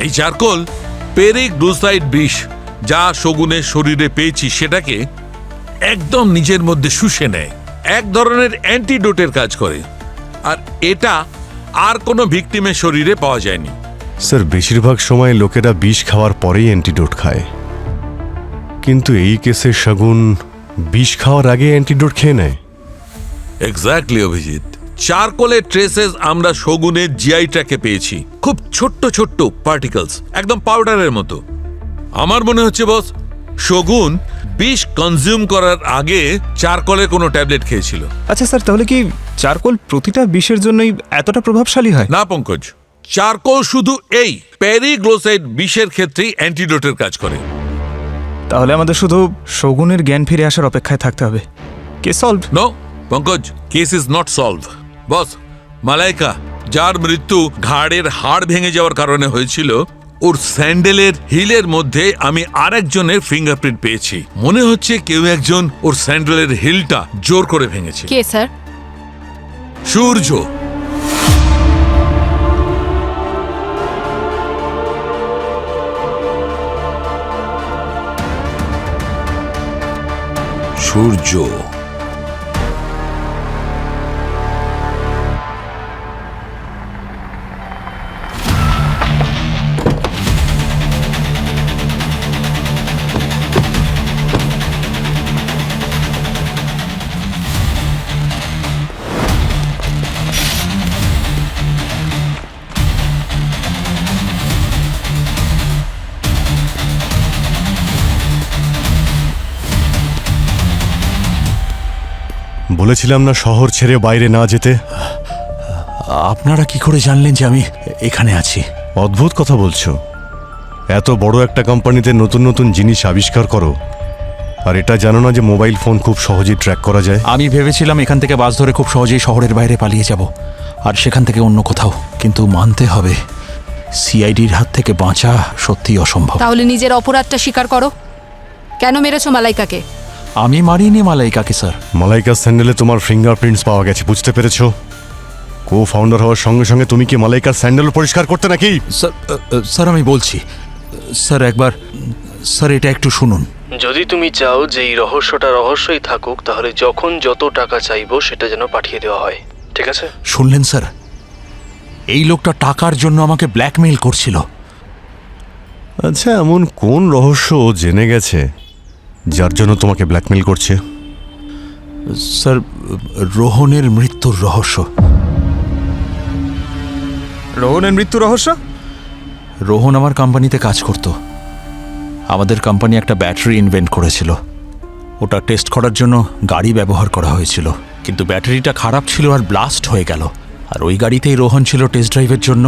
S8: এই চারকোল পেরিগ্লুসাইড বিষ যা শগুনের শরীরে পেয়েছি সেটাকে একদম নিজের মধ্যে শুষে নেয়, এক ধরনের অ্যান্টিডোটের কাজ করে, আর এটা আর কোনো ভিকটিমের শরীরে পাওয়া যায়নি।
S2: স্যার বেশিরভাগ সময় লোকেরা বিষ খাওয়ার পরেই অ্যান্টিডোট খায়, কিন্তু এই কেসে শগুন বিষ খাওয়ার আগে অ্যান্টিডোট খেয়ে নেয়।
S8: এক্স্যাক্টলি অভিজিৎ, চারকোলের ট্রেসেস আমরা শগুনের জিআই ট্র্যাকে পেয়েছি, খুব ছোট্ট ছোট্ট পার্টিকলস, একদম পাউডারের মতো। আমার মনে হচ্ছে বস শগুন বিষ কনজিউম করার আগে চারকোলের কোনো ট্যাবলেট খেয়েছিল।
S9: আচ্ছা স্যার, তাহলে কি চারকোল প্রতিটা বিষের জন্যই এতটা প্রভাবশালী হয়?
S8: না পঙ্কজ, চারকোল শুধু এই পেরিগ্লোসাইড বিষের ক্ষেত্রেই অ্যান্টিডোটের কাজ করে।
S9: তাহলে আমাদের শুধু শগুনের জ্ঞান ফিরে আসার অপেক্ষায় থাকতে হবে। Case solve?
S8: No Pankaj, case is not solve. বস মালাইকা, যার মৃত্যু ঘাড়ের হাড় ভেঙে যাওয়ার কারণে হয়েছিল, ওর স্যান্ডেলের হিলের মধ্যে আমি আরেকজনের ফিঙ্গারপ্রিন্ট পেয়েছি। মনে হচ্ছে কেউ একজন ওর স্যান্ডেলের হিলটা জোর করে ভেঙেছে।
S4: কে স্যার?
S8: সূর্য।
S14: সূর্য?
S2: বলেছিলাম না শহর ছেড়ে বাইরে না যেতে।
S10: আপনারা কি করে জানলেন যে আমি এখানে আছি?
S2: অদ্ভুত কথা বলছো। এত বড় একটা কোম্পানিতে নতুন নতুন জিনিস আবিষ্কার করো, আর এটা জানো না যে মোবাইল ফোন খুব সহজেই ট্র্যাক করা যায়?
S10: আমি ভেবেছিলাম এখান থেকে বাস ধরে খুব সহজেই শহরের বাইরে পালিয়ে যাব, আর সেখান থেকে অন্য কোথাও। কিন্তু মানতে হবে সিআইডির হাত থেকে বাঁচা সত্যি অসম্ভব।
S4: তাহলে নিজের অপরাধটা স্বীকার করো। কেন মেরেছো মালাইকাকে?
S10: আমি মারিনি মালাইকাকে স্যার।
S2: মালাইকার স্যান্ডেলে তোমার ফিঙ্গারপ্রিন্টস পাওয়া গেছে, বুঝতে পেরেছো? কো ফাউন্ডার হওয়ার সঙ্গে সঙ্গে তুমি কি মালাইকার স্যান্ডেল পরিষ্কার করতে নাকি?
S10: স্যার আমি বলছি স্যার, একবার স্যার এটা একটু শুনুন।
S13: যদি তুমি চাও যে এই রহস্যটা রহস্যই থাকুক, তাহলে যখন যত টাকা চাইবো সেটা যেন পাঠিয়ে দেওয়া হয়, ঠিক আছে?
S10: শুনলেন স্যার, এই লোকটা টাকার জন্য আমাকে ব্ল্যাকমেইল করছিল।
S2: আচ্ছা, এমন কোন রহস্য ও জেনে গেছে যার জন্য তোমাকে ব্ল্যাকমেইল করছে?
S10: স্যার, রোহনের মৃত্যুর রহস্য।
S9: রোহনের মৃত্যু রহস্য?
S10: রোহন আমার কোম্পানিতে কাজ করত। আমাদের কোম্পানি একটা ব্যাটারি ইনভেন্ট করেছিল। ওটা টেস্ট করার জন্য গাড়ি ব্যবহার করা হয়েছিল, কিন্তু ব্যাটারিটা খারাপ ছিল আর ব্লাস্ট হয়ে গেল। আর ওই গাড়িতেই রোহন ছিল টেস্ট ড্রাইভের জন্য,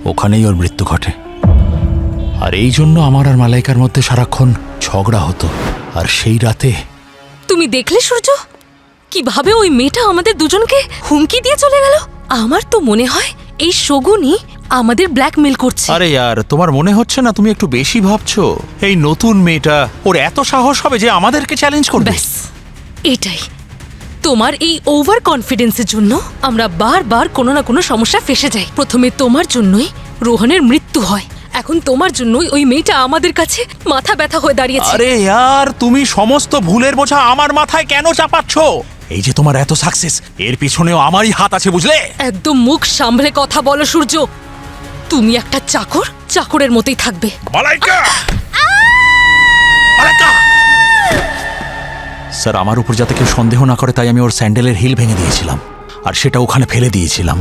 S10: ওখানেই ওর মৃত্যু ঘটে। আর এই জন্য আমার আর মালাইকার মধ্যে সারাক্ষণ ঝগড়া হতো। আর সেই রাতে
S3: তুমি দেখলে সূর্য, কিভাবে ওই মেয়েটা আমাদের দুজনকে হুমকি দিয়ে চলে গেল? আমার তো মনে হয় এই শগুনই আমাদের ব্ল্যাকমেল করছে।
S10: আরে ইয়ার, তোমার মনে হচ্ছে না তুমি একটু বেশি ভাবছো? এই নতুন মেয়েটা, ওর এত সাহস হবে যে আমাদেরকে চ্যালেঞ্জ করবে?
S3: ব্যাস এটাই। তোমার এই ওভার কনফিডেন্সের জন্য আমরা বারবার কোনো না কোনো সমস্যা ফেসে যাই। প্রথমে তোমার জন্যই রোহনের মৃত্যু হয়, এখন তোমার জন্যই ওই মেয়েটা আমাদের কাছে মাথা ব্যথা হয়ে দাঁড়িয়েছে।
S10: আরে ইয়ার, তুমি সমস্ত ভুলের বোঝা আমার মাথায় কেন চাপাচ্ছ? এই যে তোমার এত সাকসেস, এর পিছনেও আমারই হাত আছে, বুঝলে?
S3: একদম মুখ সামলে কথা বলো সূর্য। তুমি একটা চাকর, চাকরের মতোই থাকবে।
S10: মালাইকা! স্যার, আমার উপর যাতে কেউ সন্দেহ না করে তাই আমি ওর স্যান্ডেলের হিল ভেঙে দিয়েছিলাম, আর সেটা ওখানে ফেলে দিয়েছিলাম।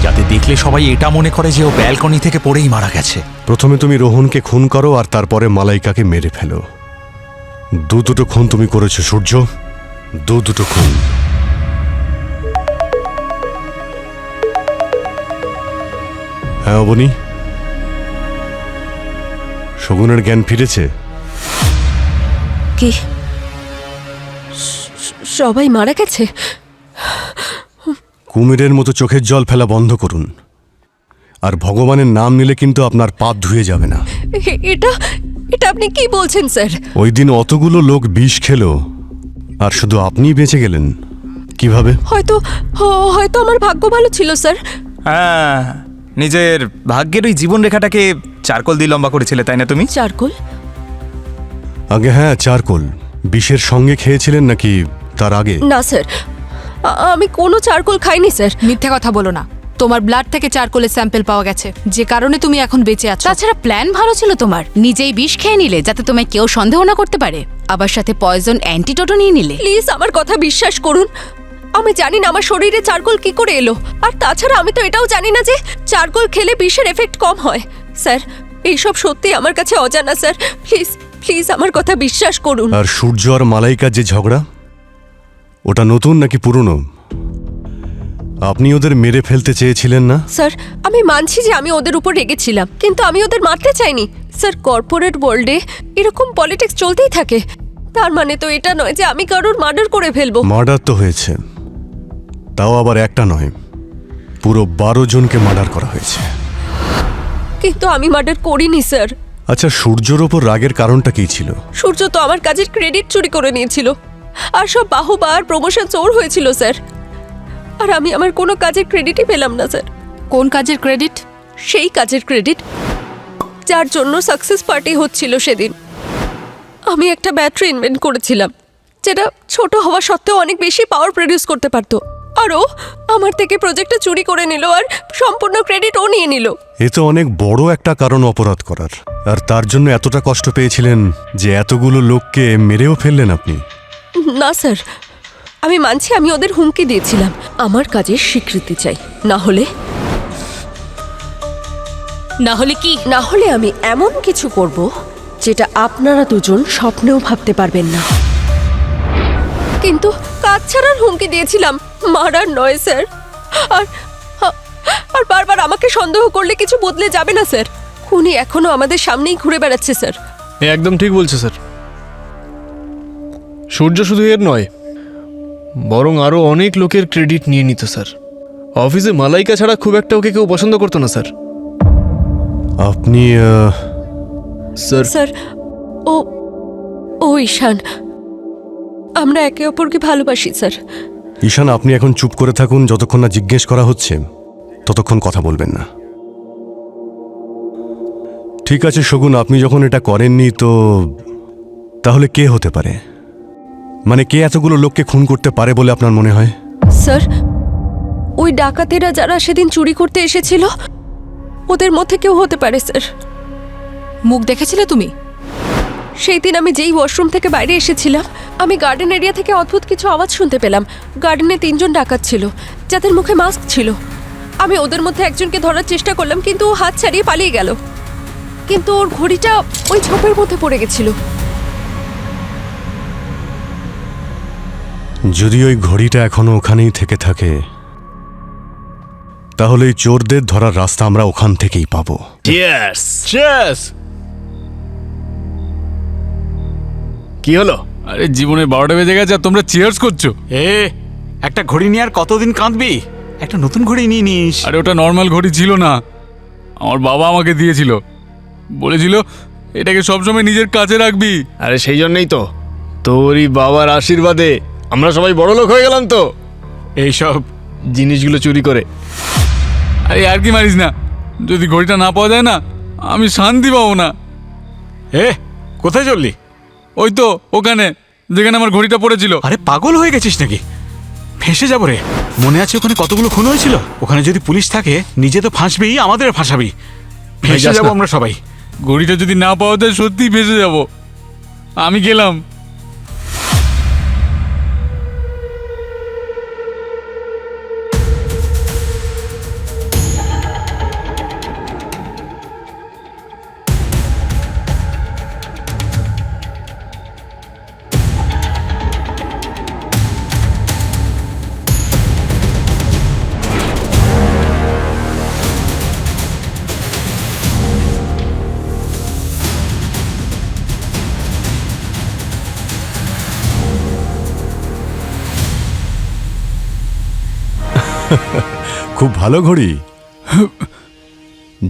S10: যাতে দেখলে সবাই এটা মনে করে যে ও ব্যালকনি থেকে পড়েই মারা গেছে।
S2: প্রথমে তুমি রোহনকে খুন করো আর তারপরে মালাইকাকে মেরে ফেলো। দুটো খুন তুমি করেছো সূর্য, দুটো খুন। হ্যাঁ অবনী, শগুনের জ্ঞান ফিরেছে?
S12: কি সবাই মারা গেছে?
S2: কুমিরের মতো চোখের জল ফেলা বন্ধ করুন, আর ভগবানের নাম নিলে কিন্তু আপনার পাপ ধুয়ে যাবে না।
S12: এটা এটা আপনি কি বলছেন স্যার?
S2: ওই দিন অতগুলো লোক বিষ খেলো আর শুধু আপনিই বেঁচে গেলেন, কিভাবে?
S12: হয়তো আমার ভাগ্য ভালো ছিল স্যার।
S9: হ্যাঁ, নিজের ভাগ্যের ওই জীবন রেখাটাকে চারকোল দিয়ে লম্বা করেছিলে, তাই না তুমি?
S12: চারকোল?
S2: আগে হ্যাঁ, চারকোল। বিষের সঙ্গে খেয়েছিলেন নাকি তার আগে?
S12: না স্যার, আমি কোনো চারকোল খাইনি স্যার।
S4: মিথ্যে কথা বলো না। তোমার ব্লাড থেকে চারকোলের স্যাম্পল পাওয়া গেছে, যে কারণে তুমি এখন বেঁচে আছো।
S1: তাছাড়া প্ল্যান ভালো ছিল তোমার, নিজেই বিষ খেয়ে নিলে যাতে তোমায় কেউ সন্দেহ না করতে পারে, আবার সাথে পয়জন অ্যান্টিডোটও নিয়ে নিলে।
S12: প্লিজ আমার কথা বিশ্বাস করুন, আমি জানি না আমার শরীরে চারকোল কি করে এলো। আর তাছাড়া আমি তো এটাও জানি না যে চারকোল খেলে বিষের এফেক্ট কম হয়। স্যার, এইসব সত্যি আমার কাছে অজানা স্যার। প্লিজ প্লিজ আমার কথা বিশ্বাস করুন।
S2: আর সূর্য আর মালাইকার যে ঝগড়া, ওটা নতুন নাকি পুরনো? আপনি ওদের মেরে ফেলতে চেয়েছিলেন না?
S12: স্যার, আমি মানছি যে আমি ওদের উপর রেগেছিলাম, কিন্তু আমি ওদের মারতে চাইনি স্যার। কর্পোরেট ওয়ার্ল্ডে এরকম পলিটিক্স চলতেই থাকে, তার মানে তো এটা নয় যে আমি কারোর মার্ডার করে ফেলবো।
S2: মার্ডার তো হয়েছে, তাও আবার একটা নয়, পুরো 12 জনকে মার্ডার করা হয়েছে।
S12: কিন্তু আমি মার্ডার করিনি স্যার।
S2: আচ্ছা, সূর্যর ওপর রাগের কারণটা কি ছিল?
S12: সূর্য তো আমার কাজের ক্রেডিট চুরি করে নিয়েছিল, আর সব বাহবা আর প্রমোশন চোর হয়েছিল স্যার। আর আমি আমার কোনো কাজের ক্রেডিটই পেলাম না স্যার।
S4: কোন কাজের ক্রেডিট?
S12: সেই কাজের ক্রেডিট যার জন্য সাকসেস পার্টি হচ্ছিল সেদিন। আমি একটা ব্যাটারি ইনভেন্ট করেছিলাম, যেটা ছোট হওয়া সত্ত্বেও অনেক বেশি পাওয়ার প্রডিউস করতে পারতো। আর ও আমার থেকে প্রজেক্টটা চুরি করে নিল, আর সম্পূর্ণ ক্রেডিট ও নিয়ে নিল।
S2: এ তো অনেক বড় একটা কারণ অপরাধ করার, আর তার জন্য এতটা কষ্ট পেয়েছিলেন যে এতগুলো লোককে মেরেও ফেললেন আপনি।
S12: না স্যার, আমি মানছি আমি ওদের হুমকি দিয়েছিলাম। আমার কাজের স্বীকৃতি চাই, না হলে
S3: কি?
S12: না হলে আমি এমন কিছু করব যেটা আপনারা দুজন স্বপ্নেও ভাবতে পারবেন না। কিন্তু কাজ ছাড়ার হুমকি দিয়েছিলাম, মারার নয় স্যার। আর বারবার আমাকে সন্দেহ করলে কিছু বদলে যাবে না স্যার। খুনি এখনো আমাদের সামনেই ঘুরে বেড়াচ্ছে স্যার।
S7: একদম ঠিক বলছে স্যার। সূর্য শুধু এর নয়, বরং আরও অনেক লোকের ক্রেডিট নিয়ে নিত স্যার। অফিসে মালাইকা ছাড়া খুব একটা ওকে কেউ পছন্দ করতো না স্যার।
S2: আপনি
S7: স্যার
S12: স্যার ও ও ঈশান, আমরা একে অপরকে ভালোবাসি স্যার।
S2: ঈশান, আপনি এখন চুপ করে থাকুন, যতক্ষণ না জিজ্ঞেস করা হচ্ছে ততক্ষণ কথা বলবেন না। ঠিক আছে শগুন, আপনি যখন এটা করেননি তো তাহলে কে হতে পারে? মানে কে এতগুলো লোককে খুন করতে পারে বলে আপনার মনে হয়?
S12: স্যার, ওই ডাকাতেরা যারা সেদিন চুরি করতে এসেছিল ওদের মধ্যে কেউ হতে পারে স্যার।
S4: মুখ দেখেছিলে তুমি?
S12: সেই দিন আমি যেই ওয়াশরুম থেকে বাইরে এসেছিলাম, আমি গার্ডেন এরিয়া থেকে অদ্ভুত কিছু আওয়াজ শুনতে পেলাম। গার্ডেনে 3 জন ডাকাত ছিল যাদের মুখে মাস্ক ছিল। আমি ওদের মধ্যে একজনকে ধরার চেষ্টা করলাম, কিন্তু ও হাত ছাড়িয়ে পালিয়ে গেল। কিন্তু ওর ঘড়িটা ওই ঝোপের মধ্যে পড়ে গেছিল।
S2: যদি ওই ঘড়িটা এখনো ওখানেই থেকে থাকে তাহলে এই চোরদের ধরার রাস্তা আমরা ওখান থেকেই পাবো।
S7: Cheers cheers. কি হলো?
S5: আরে জীবনে 12টা বেজে গেছে আর তোমরা চিয়ার্স করছো?
S10: একটা ঘড়ি নিয়ে আর কতদিন কাঁদবি? একটা নতুন ঘড়ি নিয়ে নিস।
S5: আরে ওটা নর্মাল ঘড়ি ছিল না, আমার বাবা আমাকে দিয়েছিল। বলেছিল এটাকে সবসময় নিজের কাছে রাখবি।
S7: আরে সেই জন্যই তো তোরই বাবার আশীর্বাদে আমরা সবাই বড় লোক হয়ে গেলাম তো, এইসব জিনিসগুলো চুরি করে।
S5: আরে আর কি মারিস না, যদি ঘড়িটা না পাওয়া যায় না আমি শান্তি পাবো না।
S10: কোথায় চললি?
S5: ওই তো ওখানে যেখানে আমার ঘড়িটা পড়েছিল।
S10: আরে পাগল হয়ে গেছিস নাকি? ফেঁসে যাবো রে। মনে আছে ওখানে কতগুলো খুন হয়েছিল? ওখানে যদি পুলিশ থাকে নিজে তো ফাঁসবেই, আমাদের ফাঁসাবি। ফেঁসে যাবো আমরা সবাই।
S5: ঘড়িটা যদি না পাওয়া যায় সত্যিই ফেঁসে যাব। আমি গেলাম।
S2: খুব ভালো ঘড়ি।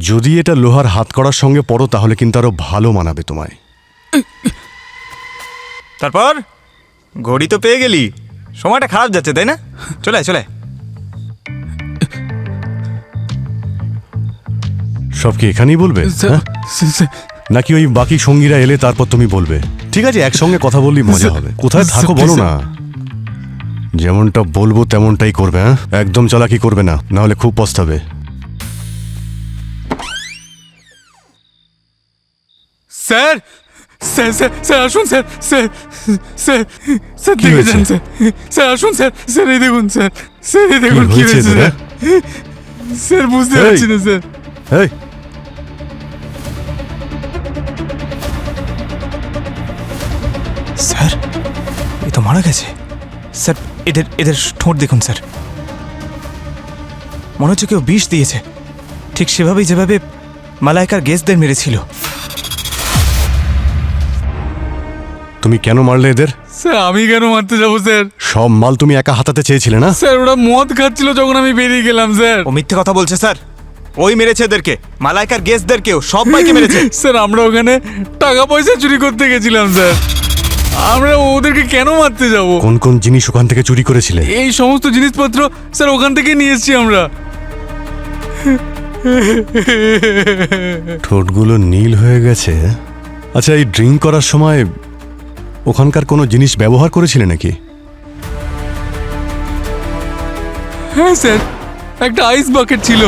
S2: যদি এটা লোহার হাতকড়ার সঙ্গে পড়ো তাহলে কিন্তু আরো ভালো মানাবে তোমায়।
S9: তারপর ঘড়ি তো পেয়ে গেলি, সময়টা খারাপ যাচ্ছে তাই না? চলে চলে।
S2: সব কি এখানেই বলবে, হ্যাঁ? নাকি ওই বাকি সঙ্গীরা এলে তারপর তুমি বলবে? ঠিক আছে, একসঙ্গে কথা বললেই মজা হবে। কোথায় থাকো বলো না। যেমনটা বলবো তেমনটাই করবে, হ্যাঁ? একদম চালাকি করবে না, নাহলে খুব পস্তাবে।
S5: স্যার স্যার স্যার স্যার আসুন স্যার স্যার স্যার স্যার
S2: কি
S5: দেখে
S2: হয়েছে?
S5: যান স্যার। স্যার আসুন স্যার, স্যার এই দেখুন স্যার, স্যার এই দেখুন কি হয়েছে স্যার। স্যার বুঝতে পারছি না স্যার।
S2: এই
S9: স্যার এ তো মারা গেছে। স্যার এদের এদের ঠোঁট দেখুন স্যার, মনে হচ্ছে কেউ বিষ দিয়েছে, ঠিক সেভাবেই যেভাবে মালাইকার গেস্টদের মেরেছিল।
S2: তুমি কেন মারলে এদের?
S5: স্যার আমি কেন মারতে যাবো স্যার?
S2: সব মাল তুমি একা হাতাতে চেয়েছিলে না?
S5: স্যার ওরা মদ খাচ্ছিল যখন আমি বেরিয়ে গেলাম স্যার।
S9: ও মিথ্যে কথা বলছে স্যার, ওই মেরেছে এদেরকে, মালাইকার গেস্টদেরকেও, সবাইকে মেরেছে।
S5: স্যার আমরা ওখানে টাকা পয়সা চুরি করতে গেছিলাম স্যার, আমরা ওদেরকে কেন মারতে যাব?
S2: কোন কোন জিনিস ওখান থেকে চুরি করেছিলে?
S5: এই সমস্ত জিনিসপত্র স্যার ওখান থেকে নিয়ে এসেছি আমরা।
S2: ঠোঁটগুলো নীল হয়ে গেছে। আচ্ছা, এই ড্রিঙ্ক করার সময় ওখানকার কোনো জিনিস ব্যবহার করেছিলে নাকি?
S5: হ্যাঁ স্যার, একটা আইস বাকেট ছিল।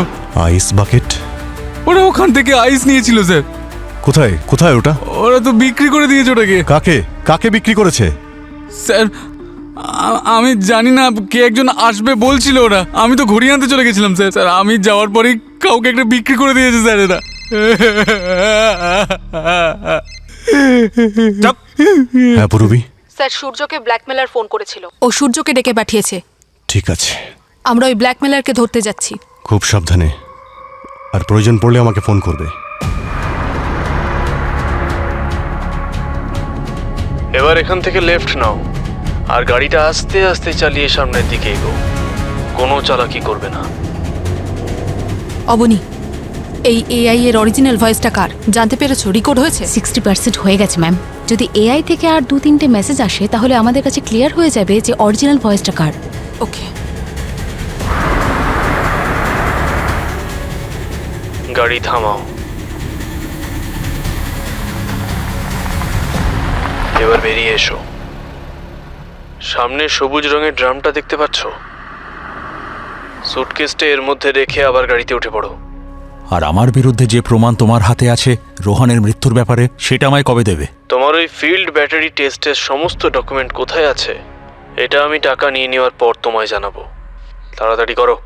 S2: Ice bucket?
S5: ওরা ওখান থেকে আইস নিয়েছিল স্যার।
S2: কোথায় কোথায় ওটা?
S5: ওরা তো বিক্রি করে দিয়েছে ওটাকে।
S2: কাকে কাকে বিক্রি করেছে?
S5: স্যার আমি জানি না, কে একজন আসবে বলছিল ওরা। আমি তো ঘড়ি আনতে চলে গেছিলাম স্যার। স্যার আমি যাওয়ার পরেই কাউকে একটা বিক্রি করে দিয়েছে স্যার এরা।
S2: হ্যাঁ পূরবী?
S4: স্যার সূর্যকে ব্ল্যাকমেলার ফোন করেছিল, ও সূর্যকে ডেকে পাঠিয়েছে।
S2: ঠিক আছে,
S4: আমরা ওই ব্ল্যাকমেলারকে ধরতে যাচ্ছি।
S2: খুব সাবধানে, আর প্রয়োজন পড়লে আমাকে ফোন করবে।
S13: এবার এখান থেকে লেফট নাও আর গাড়িটা আস্তে আস্তে চালিয়ে সামনের দিকে এগো। কোনো চালাকি করবে না।
S4: অবনী, এই এআই এর অরিজিনাল ভয়েসটা কার জানতে পেরেছো? রেকর্ড হয়েছে?
S1: 60% হয়ে গেছে ম্যাম। যদি এআই থেকে আর 2-3টে মেসেজ আসে তাহলে আমাদের কাছে ক্লিয়ার হয়ে যাবে যে অরিজিনাল ভয়েসটা কার।
S4: ওকে।
S13: গাড়ি থামাও। এবার বেরিয়ে এসো। সামনে সবুজ রঙের ড্রামটা দেখতে পাচ্ছ? সুটকেসটা এর মধ্যে রেখে আবার গাড়িতে উঠে পড়ো।
S10: আর আমার বিরুদ্ধে যে প্রমাণ তোমার হাতে আছে রোহানের মৃত্যুর ব্যাপারে, সেটা আমায় কবে দেবে?
S13: তোমার ওই ফিল্ড ব্যাটারি টেস্টের সমস্ত ডকুমেন্ট কোথায় আছে এটা আমি টাকা নিয়ে নেওয়ার পর তোমায় জানাবো। তাড়াতাড়ি করো।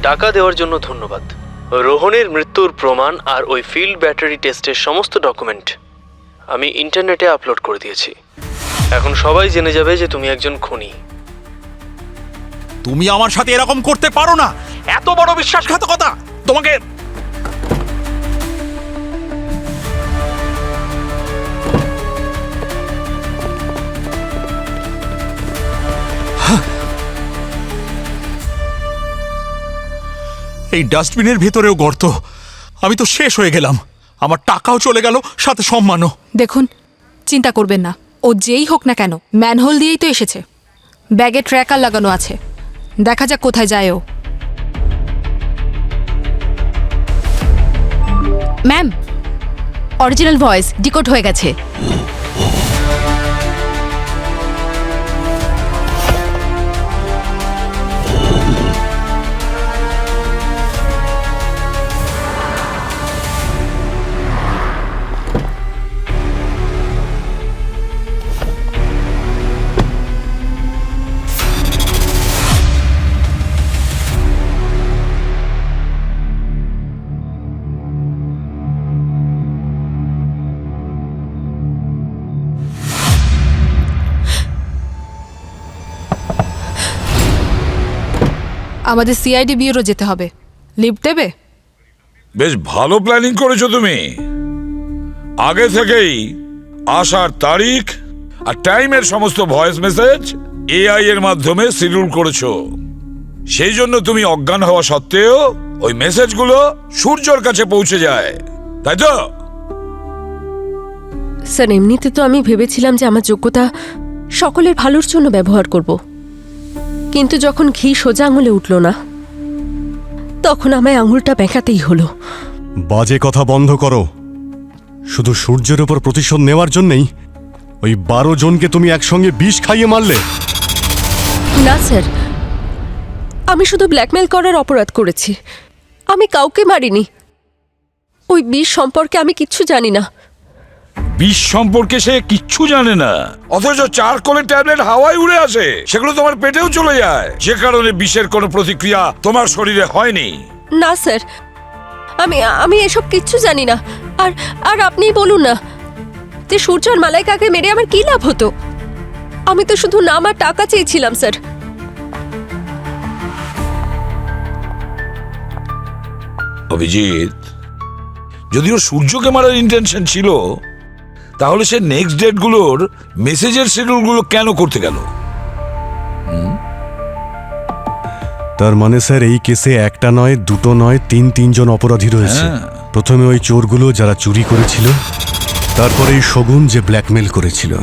S13: টাকা দেওয়ার জন্য ধন্যবাদ। রোহনের মৃত্যুর প্রমাণ আর ওই ফিল্ড ব্যাটারি টেস্টের সমস্ত ডকুমেন্ট আমি ইন্টারনেটে আপলোড করে দিয়েছি। এখন সবাই জেনে যাবে যে তুমি একজন খুনি।
S10: তুমি আমার সাথে এরকম করতে পারো না। এত বড় বিশ্বাসঘাতকতা তোমাকে। এই ডাস্টবিনের ভেতরেও গর্ত। আমি তো শেষ হয়ে গেলাম। আমার টাকাও চলে গেল, সাথে সম্মানও।
S4: দেখুন, চিন্তা করবেন না। ও যেই হোক না কেন ম্যানহোল দিয়েই তো এসেছে। ব্যাগে ট্র্যাকার লাগানো আছে, দেখা যাক কোথায় যায় ও।
S1: ম্যাম, অরিজিনাল ভয়েস ডিকোড হয়ে গেছে।
S4: আমাদের সিআইডি ব্যুরো যেতে হবে। লিফট দেবে?
S14: বেশ ভালো প্ল্যানিং করেছো তুমি। আগে থেকেই আসার তারিখ আর টাইমের সমস্ত ভয়েস মেসেজ এআই এর মাধ্যমে শিডিউল করেছো। সেই জন্য তুমি অজ্ঞান হওয়া সত্ত্বেও ওই মেসেজগুলো সূর্যর কাছে পৌঁছে যায়, তাই তো?
S12: স্যার, এমনিতে তো আমি ভেবেছিলাম যে আমার যোগ্যতা সকলের ভালোর জন্য ব্যবহার করব, কিন্তু যখন ঘি সোজা আঙুলে উঠল না, তখন আমায় আঙুলটা বেঁকাতেই হলো।
S2: বাজে কথা বন্ধ করো। শুধু সূর্যের উপর প্রতিশোধ নেওয়ার জন্যই ওই 12 জনকে তুমি একসঙ্গে বিষ খাইয়ে মারলে।
S12: না স্যার, আমি শুধু ব্ল্যাকমেল করার অপরাধ করেছি। আমি কাউকে মারিনি। ওই বিষ সম্পর্কে আমি কিচ্ছু জানি না।
S14: বিষ সম্পর্কে সে কিচ্ছু জানে না, অথচ চারকোলের ট্যাবলেট হাওয়ায় উড়ে আসে, সেগুলো তোমার পেটেও চলে যায়, যে কারণে বিষের কোনো প্রতিক্রিয়া তোমার শরীরে হয়নি।
S12: না স্যার, আমি এসব কিচ্ছু জানি না। আর আর আপনিই বলুন না যে সূর্য আর মালাইকাকে মেরে আমার কি লাভ হতো? আমি তো শুধু নাম আর টাকা চেয়েছিলাম স্যার।
S14: অভিজিৎ, যদিও সূর্যকে মারার ইন্টেনশন ছিল, তাহলে সে নেক্সট ডেটগুলোর মেসেজের শিডিউলগুলো কেন করতে গেল?
S2: তার মানে স্যার, এই কেসে একটা নয়, দুটো নয়, 3 জন অপরাধী রয়েছে। প্রথমে ওই চোরগুলো যারা চুরি করেছিল, তারপরে এই শগুন যে ব্ল্যাকমেল করেছিল,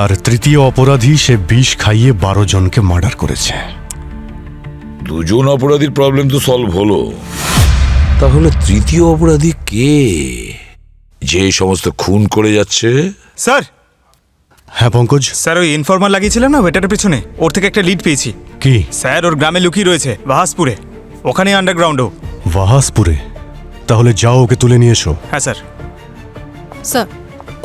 S2: আর তৃতীয় অপরাধী সে বিষ খাইয়ে 12 জনকে মার্ডার করেছে।
S14: 2 জন অপরাধীর প্রবলেম তো সলভ হলো, তাহলে তৃতীয় অপরাধী কে, যে সমস্ত খুন করে যাচ্ছে?
S9: স্যার।
S2: হ্যাঁ পঙ্কজ
S9: স্যার, ওই ইনফরমার লাগিয়েছিলেন না ওয়েটারের পেছনে, ওর থেকে একটা লিড পেয়েছি।
S2: কি?
S9: স্যার, ওর গ্রামে লুকিয়ে রয়েছে, বাহাসপুরে। ওখানে আন্ডারগ্রাউন্ডও।
S2: বাহাসপুরে? তাহলে যাও, ওকে তুলে নিয়ে এসো।
S9: হ্যাঁ স্যার।
S4: স্যার,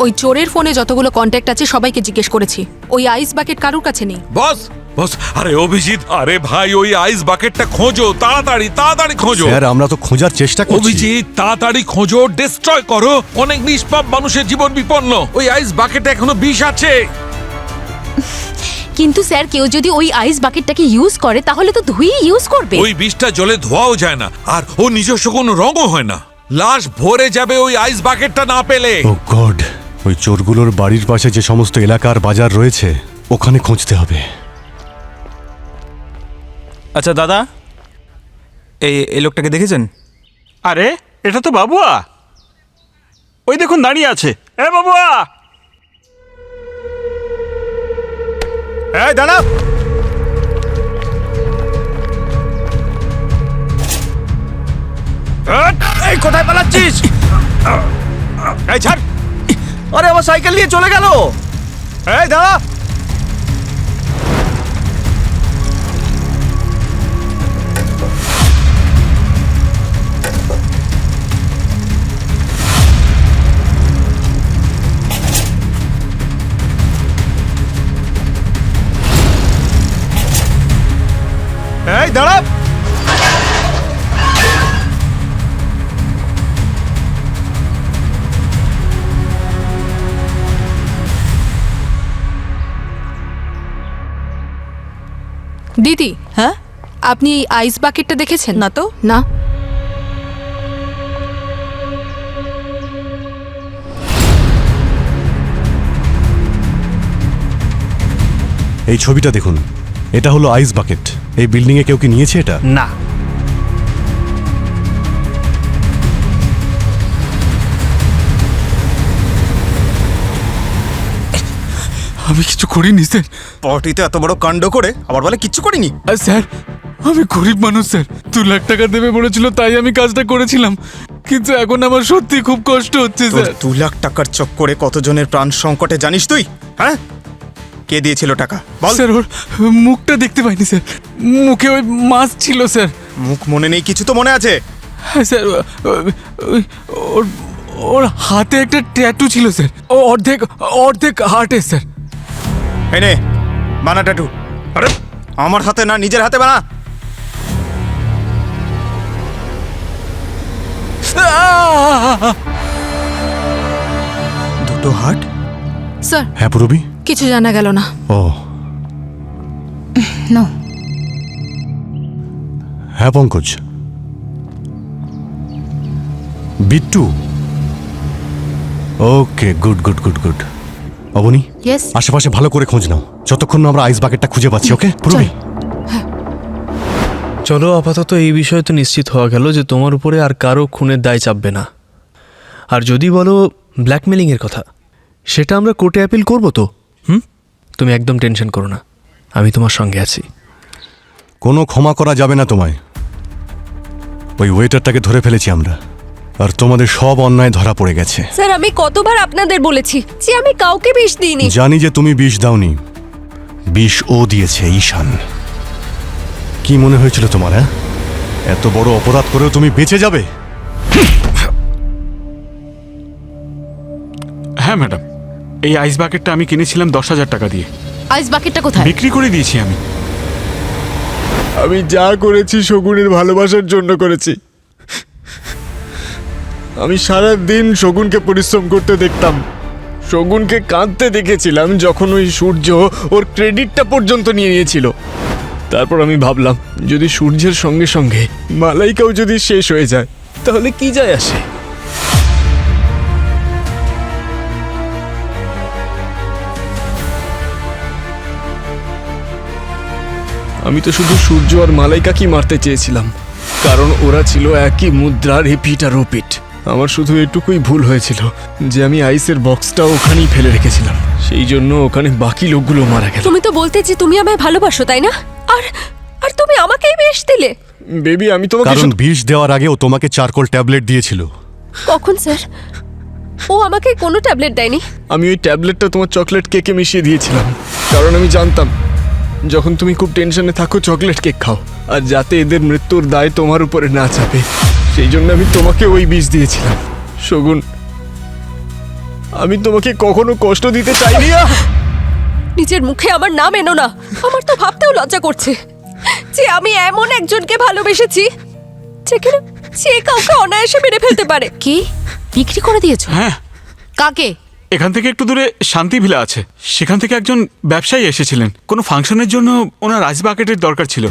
S4: ওই চোরের ফোনে যতগুলো কন্ট্যাক্ট আছে সবাইকে জিজ্ঞেস করেছি। ওই আইস বাকেট কারুর কাছে নেই।
S8: বস বস, আরে অভিজিৎ, আরে ভাই, ওই আইস বাকেটটা খোঁজো, তাড়াতাড়ি তাড়াতাড়ি খোঁজো।
S2: স্যার, আমরা তো খোঁজার চেষ্টা করছি।
S8: অভিজিৎ, তাড়াতাড়ি খোঁজো, ডিস্ট্রয় করো। অনেক নিষ্পাপ মানুষের জীবন বিপন্ন। ওই আইস বাকেটে এখনো বিষ আছে।
S1: কিন্তু স্যার কেউ যদি ওই আইস বাকেটটাকে ইউজ করে তাহলে তো ধুয়েই ইউজ করবে।
S8: ওই বিষটা জলে ধোয়াও যায় না, আর ও নিজস্ব কোনো রঙও হয় না। লাশ ভরে যাবে ওই আইস বাকেটটা না পেলে।
S2: ও গড, ওই চোরগুলোর বাড়ির পাশে যে সমস্ত এলাকার বাজার রয়েছে ওখানে খুঁজতে হবে।
S9: আচ্ছা দাদা, এই লোকটাকে দেখেছেন?
S6: আরে এটা তো বাবুয়া, ওই দেখুন দাঁড়িয়ে আছে। এ বাবুয়া,
S9: এই দাঁড়া! এই কোথায় পালাচ্ছিস? এই ছাড়! আরে আমার সাইকেল নিয়ে চলে গেল। এই দাঁড়া! এই দাঁড়া!
S4: দিদি,
S3: হ্যাঁ,
S4: আপনি এই আইস বাকেটটা দেখেছেন?
S3: না তো।
S4: না।
S2: এই ছবিটা দেখুন, এটা হলো আইস বাকেট। এই বিল্ডিং এ কেউ কি নিয়েছে এটা?
S9: না।
S5: আমি কিছু করিনি স্যার।
S9: পার্টিতে এত বড় কাণ্ড করে আবার বলে কিচ্ছু করিনি।
S5: স্যার আমি গরিব মানুষ স্যার, 2 লাখ টাকা দেবে বলেছিল তাই আমি কাজটা করেছিলাম, কিন্তু এখন আমার সত্যি খুব কষ্ট হচ্ছে স্যার।
S9: 2 লাখ টাকার চক্করে কতজনের প্রাণ সংকটে জানিস তুই? হ্যাঁ, কে দিয়েছিল টাকা বল?
S5: স্যার ওর মুখটা দেখতে পাইনি স্যার, মুখে ওই মাস্ক ছিল স্যার।
S9: মুখ মনে নেই, কিছু তো মনে আছে।
S5: হ্যাঁ স্যার, ওর ওর হাতে একটা ট্যাটু ছিল স্যার, ও অর্ধেক হার্টে স্যার।
S9: এনে বানা ট্যাটু। আরে আমার হাতে না, নিজের হাতে বানা। দুটো হার্ট?
S4: স্যার
S2: হ্যাঁ পুরবি,
S4: কিছু জানা গেল না।
S2: Oh
S1: no.
S2: হ্যাঁ Pankaj. Bittu, okay, good good good good. Avani,
S1: yes.
S2: আশেপাশে ভালো করে খোঁজ নাও যতক্ষণ না আমরা আইস বাকেটটা খুঁজে পাচ্ছি। ওকে পুরবি?
S13: চলো, আপাতত এই বিষয়ে তো নিশ্চিত হওয়া গেল যে তোমার উপরে আর কারো খুনের দায় চাপবে না। আর যদি বলো ব্ল্যাকমেলিংয়ের কথা, সেটা আমরা কোর্টে অ্যাপিল করবো তো। তুমি একদম টেনশন করো না, আমি তোমার সঙ্গে আছি।
S2: কোনো ক্ষমা করা যাবে না তোমায়। ওই ওয়েটারটাকে ধরে ফেলেছি আমরা, আর তোমাদের সব অন্যায় ধরা পড়ে গেছে।
S12: স্যার আমি কতবার আপনাদের বলেছি যে আমি কাউকে বিষ দিইনি।
S2: জানি যে তুমি বিষ দাওনি, বিষ ও দিয়েছে, ঈশান। কি মনে হয়েছিল তোমার? হ্যাঁ, এত বড় অপরাধ করেও তুমি বেঁচে যাবে?
S6: হ্যাঁ ম্যাডাম, এই আইস বাকেটটা আমি কিনেছিলাম 10,000 টাকা দিয়ে।
S1: আইস বাকেটটা কোথায়?
S6: বিক্রি করে দিয়েছি আমি।
S7: আমি যা করেছি শগুনের ভালোবাসার জন্য করেছি। আমি সারা দিন শগুনকে পরিশ্রম করতে দেখতাম, শগুনকে কাঁদতে দেখেছিলাম যখন ওই সূর্য ওর ক্রেডিটটা পর্যন্ত নিয়ে নিয়েছিল। তারপর আমি ভাবলাম, যদি সূর্যের সঙ্গে সঙ্গে মালাইকাও যদি শেষ হয়ে যায় তাহলে কি যায় আসে। আমি তো শুধু সূর্য আর মালাইকাকেই মারতে চেয়েছিলাম, কারণ ওরা ছিল একই মুদ্রার রিপিট আর ওপিট। আমার শুধু এটুকুই ভুল হয়েছিল যে আমি আইসের বক্সটা ওখানেই ফেলে রেখেছিলাম, সেই জন্য ওখানে বাকি লোকগুলো মারা গেল।
S12: তুমি তো বলতে যে তুমি আমায় ভালোবাসো, তাই না? আর আর তুমি আমাকেই বিষ দিলে।
S7: বেবি, আমি তোমাকে
S2: কারণ বিষ দেওয়ার আগে ও তোমাকে চারকোল ট্যাবলেট দিয়েছিল।
S12: কখন স্যার? ও আমাকে কোনো ট্যাবলেট দেয়নি।
S7: আমি ওই ট্যাবলেটটা তোমার চকলেট কেকে মিশিয়ে দিয়েছিলাম, কারণ আমি জানতাম যখন তুমি খুব টেনশনে থাকো চকলেট কেক খাও, আর যাতে এদের মৃত্যুর দায় তোমার উপরে না চাপে, সেই জন্য আমি তোমাকে ওই বিষ দিয়েছিলাম। শগুন, আমি তোমাকে কখনো কষ্ট দিতে চাইনি।
S12: নিজের মুখে আমার নাম এনো না। আমার তো ভাবতেও লজ্জা করছে যে আমি এমন একজনকে ভালোবেসেছি যেখানে যে কাউকে অনায়াসে মেরে ফেলতে পারে।
S1: কি বিক্রি করে দিয়েছো?
S6: হ্যাঁ।
S1: কাকে?
S5: এখান থেকে একটু দূরে শান্তি ভিলা আছে, সেখান থেকে একজন ব্যবসায়ী এসেছিলেন কোনো ফাংশনের জন্য, ওনার রাইস বাকেটের দরকার ছিল।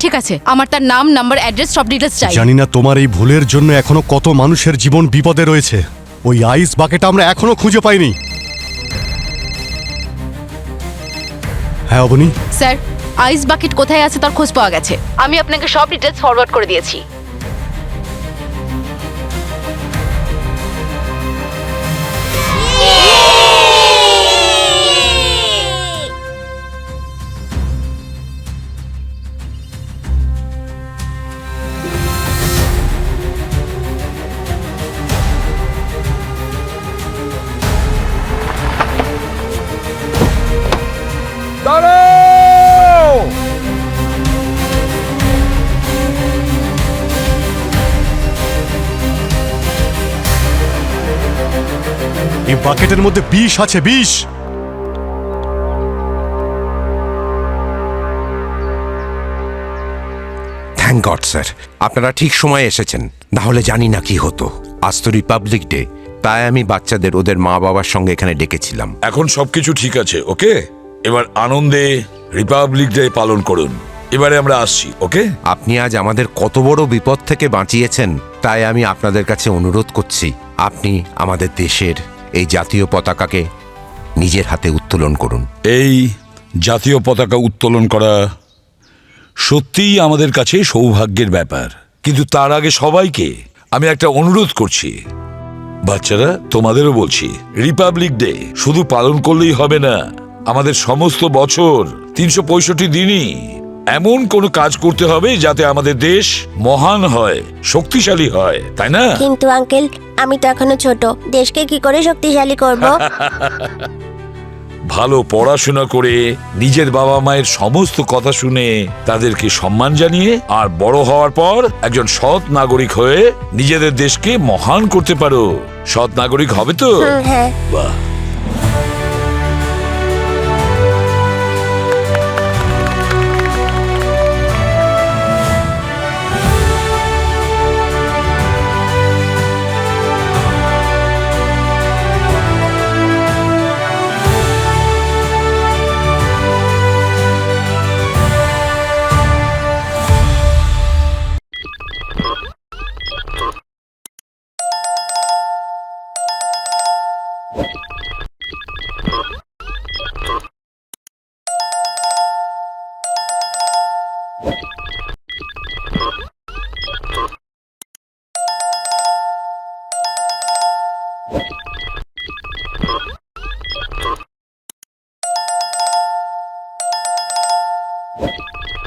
S1: ঠিক আছে, আমার তার নাম, নাম্বার, অ্যাড্রেস সব ডিটেলস চাই।
S2: জানি না তোমার এই ভুলের জন্য এখনো কত মানুষের জীবন বিপদে রয়েছে। ওই আইস বাকেট আমরা এখনো খুঁজে পাইনি। হ্যাঁ অবনী,
S1: স্যার, আইস বাকেট কোথায় আছে তার খোঁজ পাওয়া গেছে। আমি আপনাকে সব ডিটেলস ফরওয়ার্ড করে দিয়েছি।
S2: এই বাকেটের মধ্যে বিষ আছে, বিষ।
S15: থ্যাংক গড স্যার, আপনারা ঠিক সময়ে এসেছেন, না হলে জানি না কি হতো। আজ তো রিপাবলিক ডে, তাই আমি বাচ্চাদের ওদের মা বাবার সঙ্গে এখানে ডেকেছিলাম।
S14: এখন সবকিছু ঠিক আছে, ওকে? এবার আনন্দে রিপাবলিক ডে পালন করুন। এবারে আমরা আসছি, ওকে?
S15: আপনি আজ আমাদের কত বড় বিপদ থেকে বাঁচিয়েছেন, তাই আমি আপনাদের কাছে অনুরোধ করছি, আপনি আমাদের দেশের এই জাতীয় পতাকাকে নিজের হাতে উত্তোলন করুন।
S14: এই জাতীয় পতাকা উত্তোলন করা সত্যিই আমাদের কাছে সৌভাগ্যের ব্যাপার, কিন্তু তার আগে সবাইকে আমি একটা অনুরোধ করছি। বাচ্চারা, তোমাদেরও বলছি, রিপাবলিক ডে শুধু পালন করলেই হবে না, আমাদের সমস্ত বছর 365 দিনই এমন কোনো কাজ করতে হবে যাতে আমাদের দেশ মহান হয়, শক্তিশালী হয়, তাই না?
S16: কিন্তু আঙ্কেল, আমি তো এখনো ছোট, দেশকে কি করে শক্তিশালী করব?
S14: ভালো পড়াশোনা করে নিজের বাবা মায়ের সমস্ত কথা শুনে তাদেরকে সম্মান জানিয়ে আর বড় হওয়ার পর একজন সৎ নাগরিক হয়ে নিজেদের দেশকে মহান করতে পারো। সৎ নাগরিক হবে তো?
S16: হ্যাঁ।
S14: বাহ।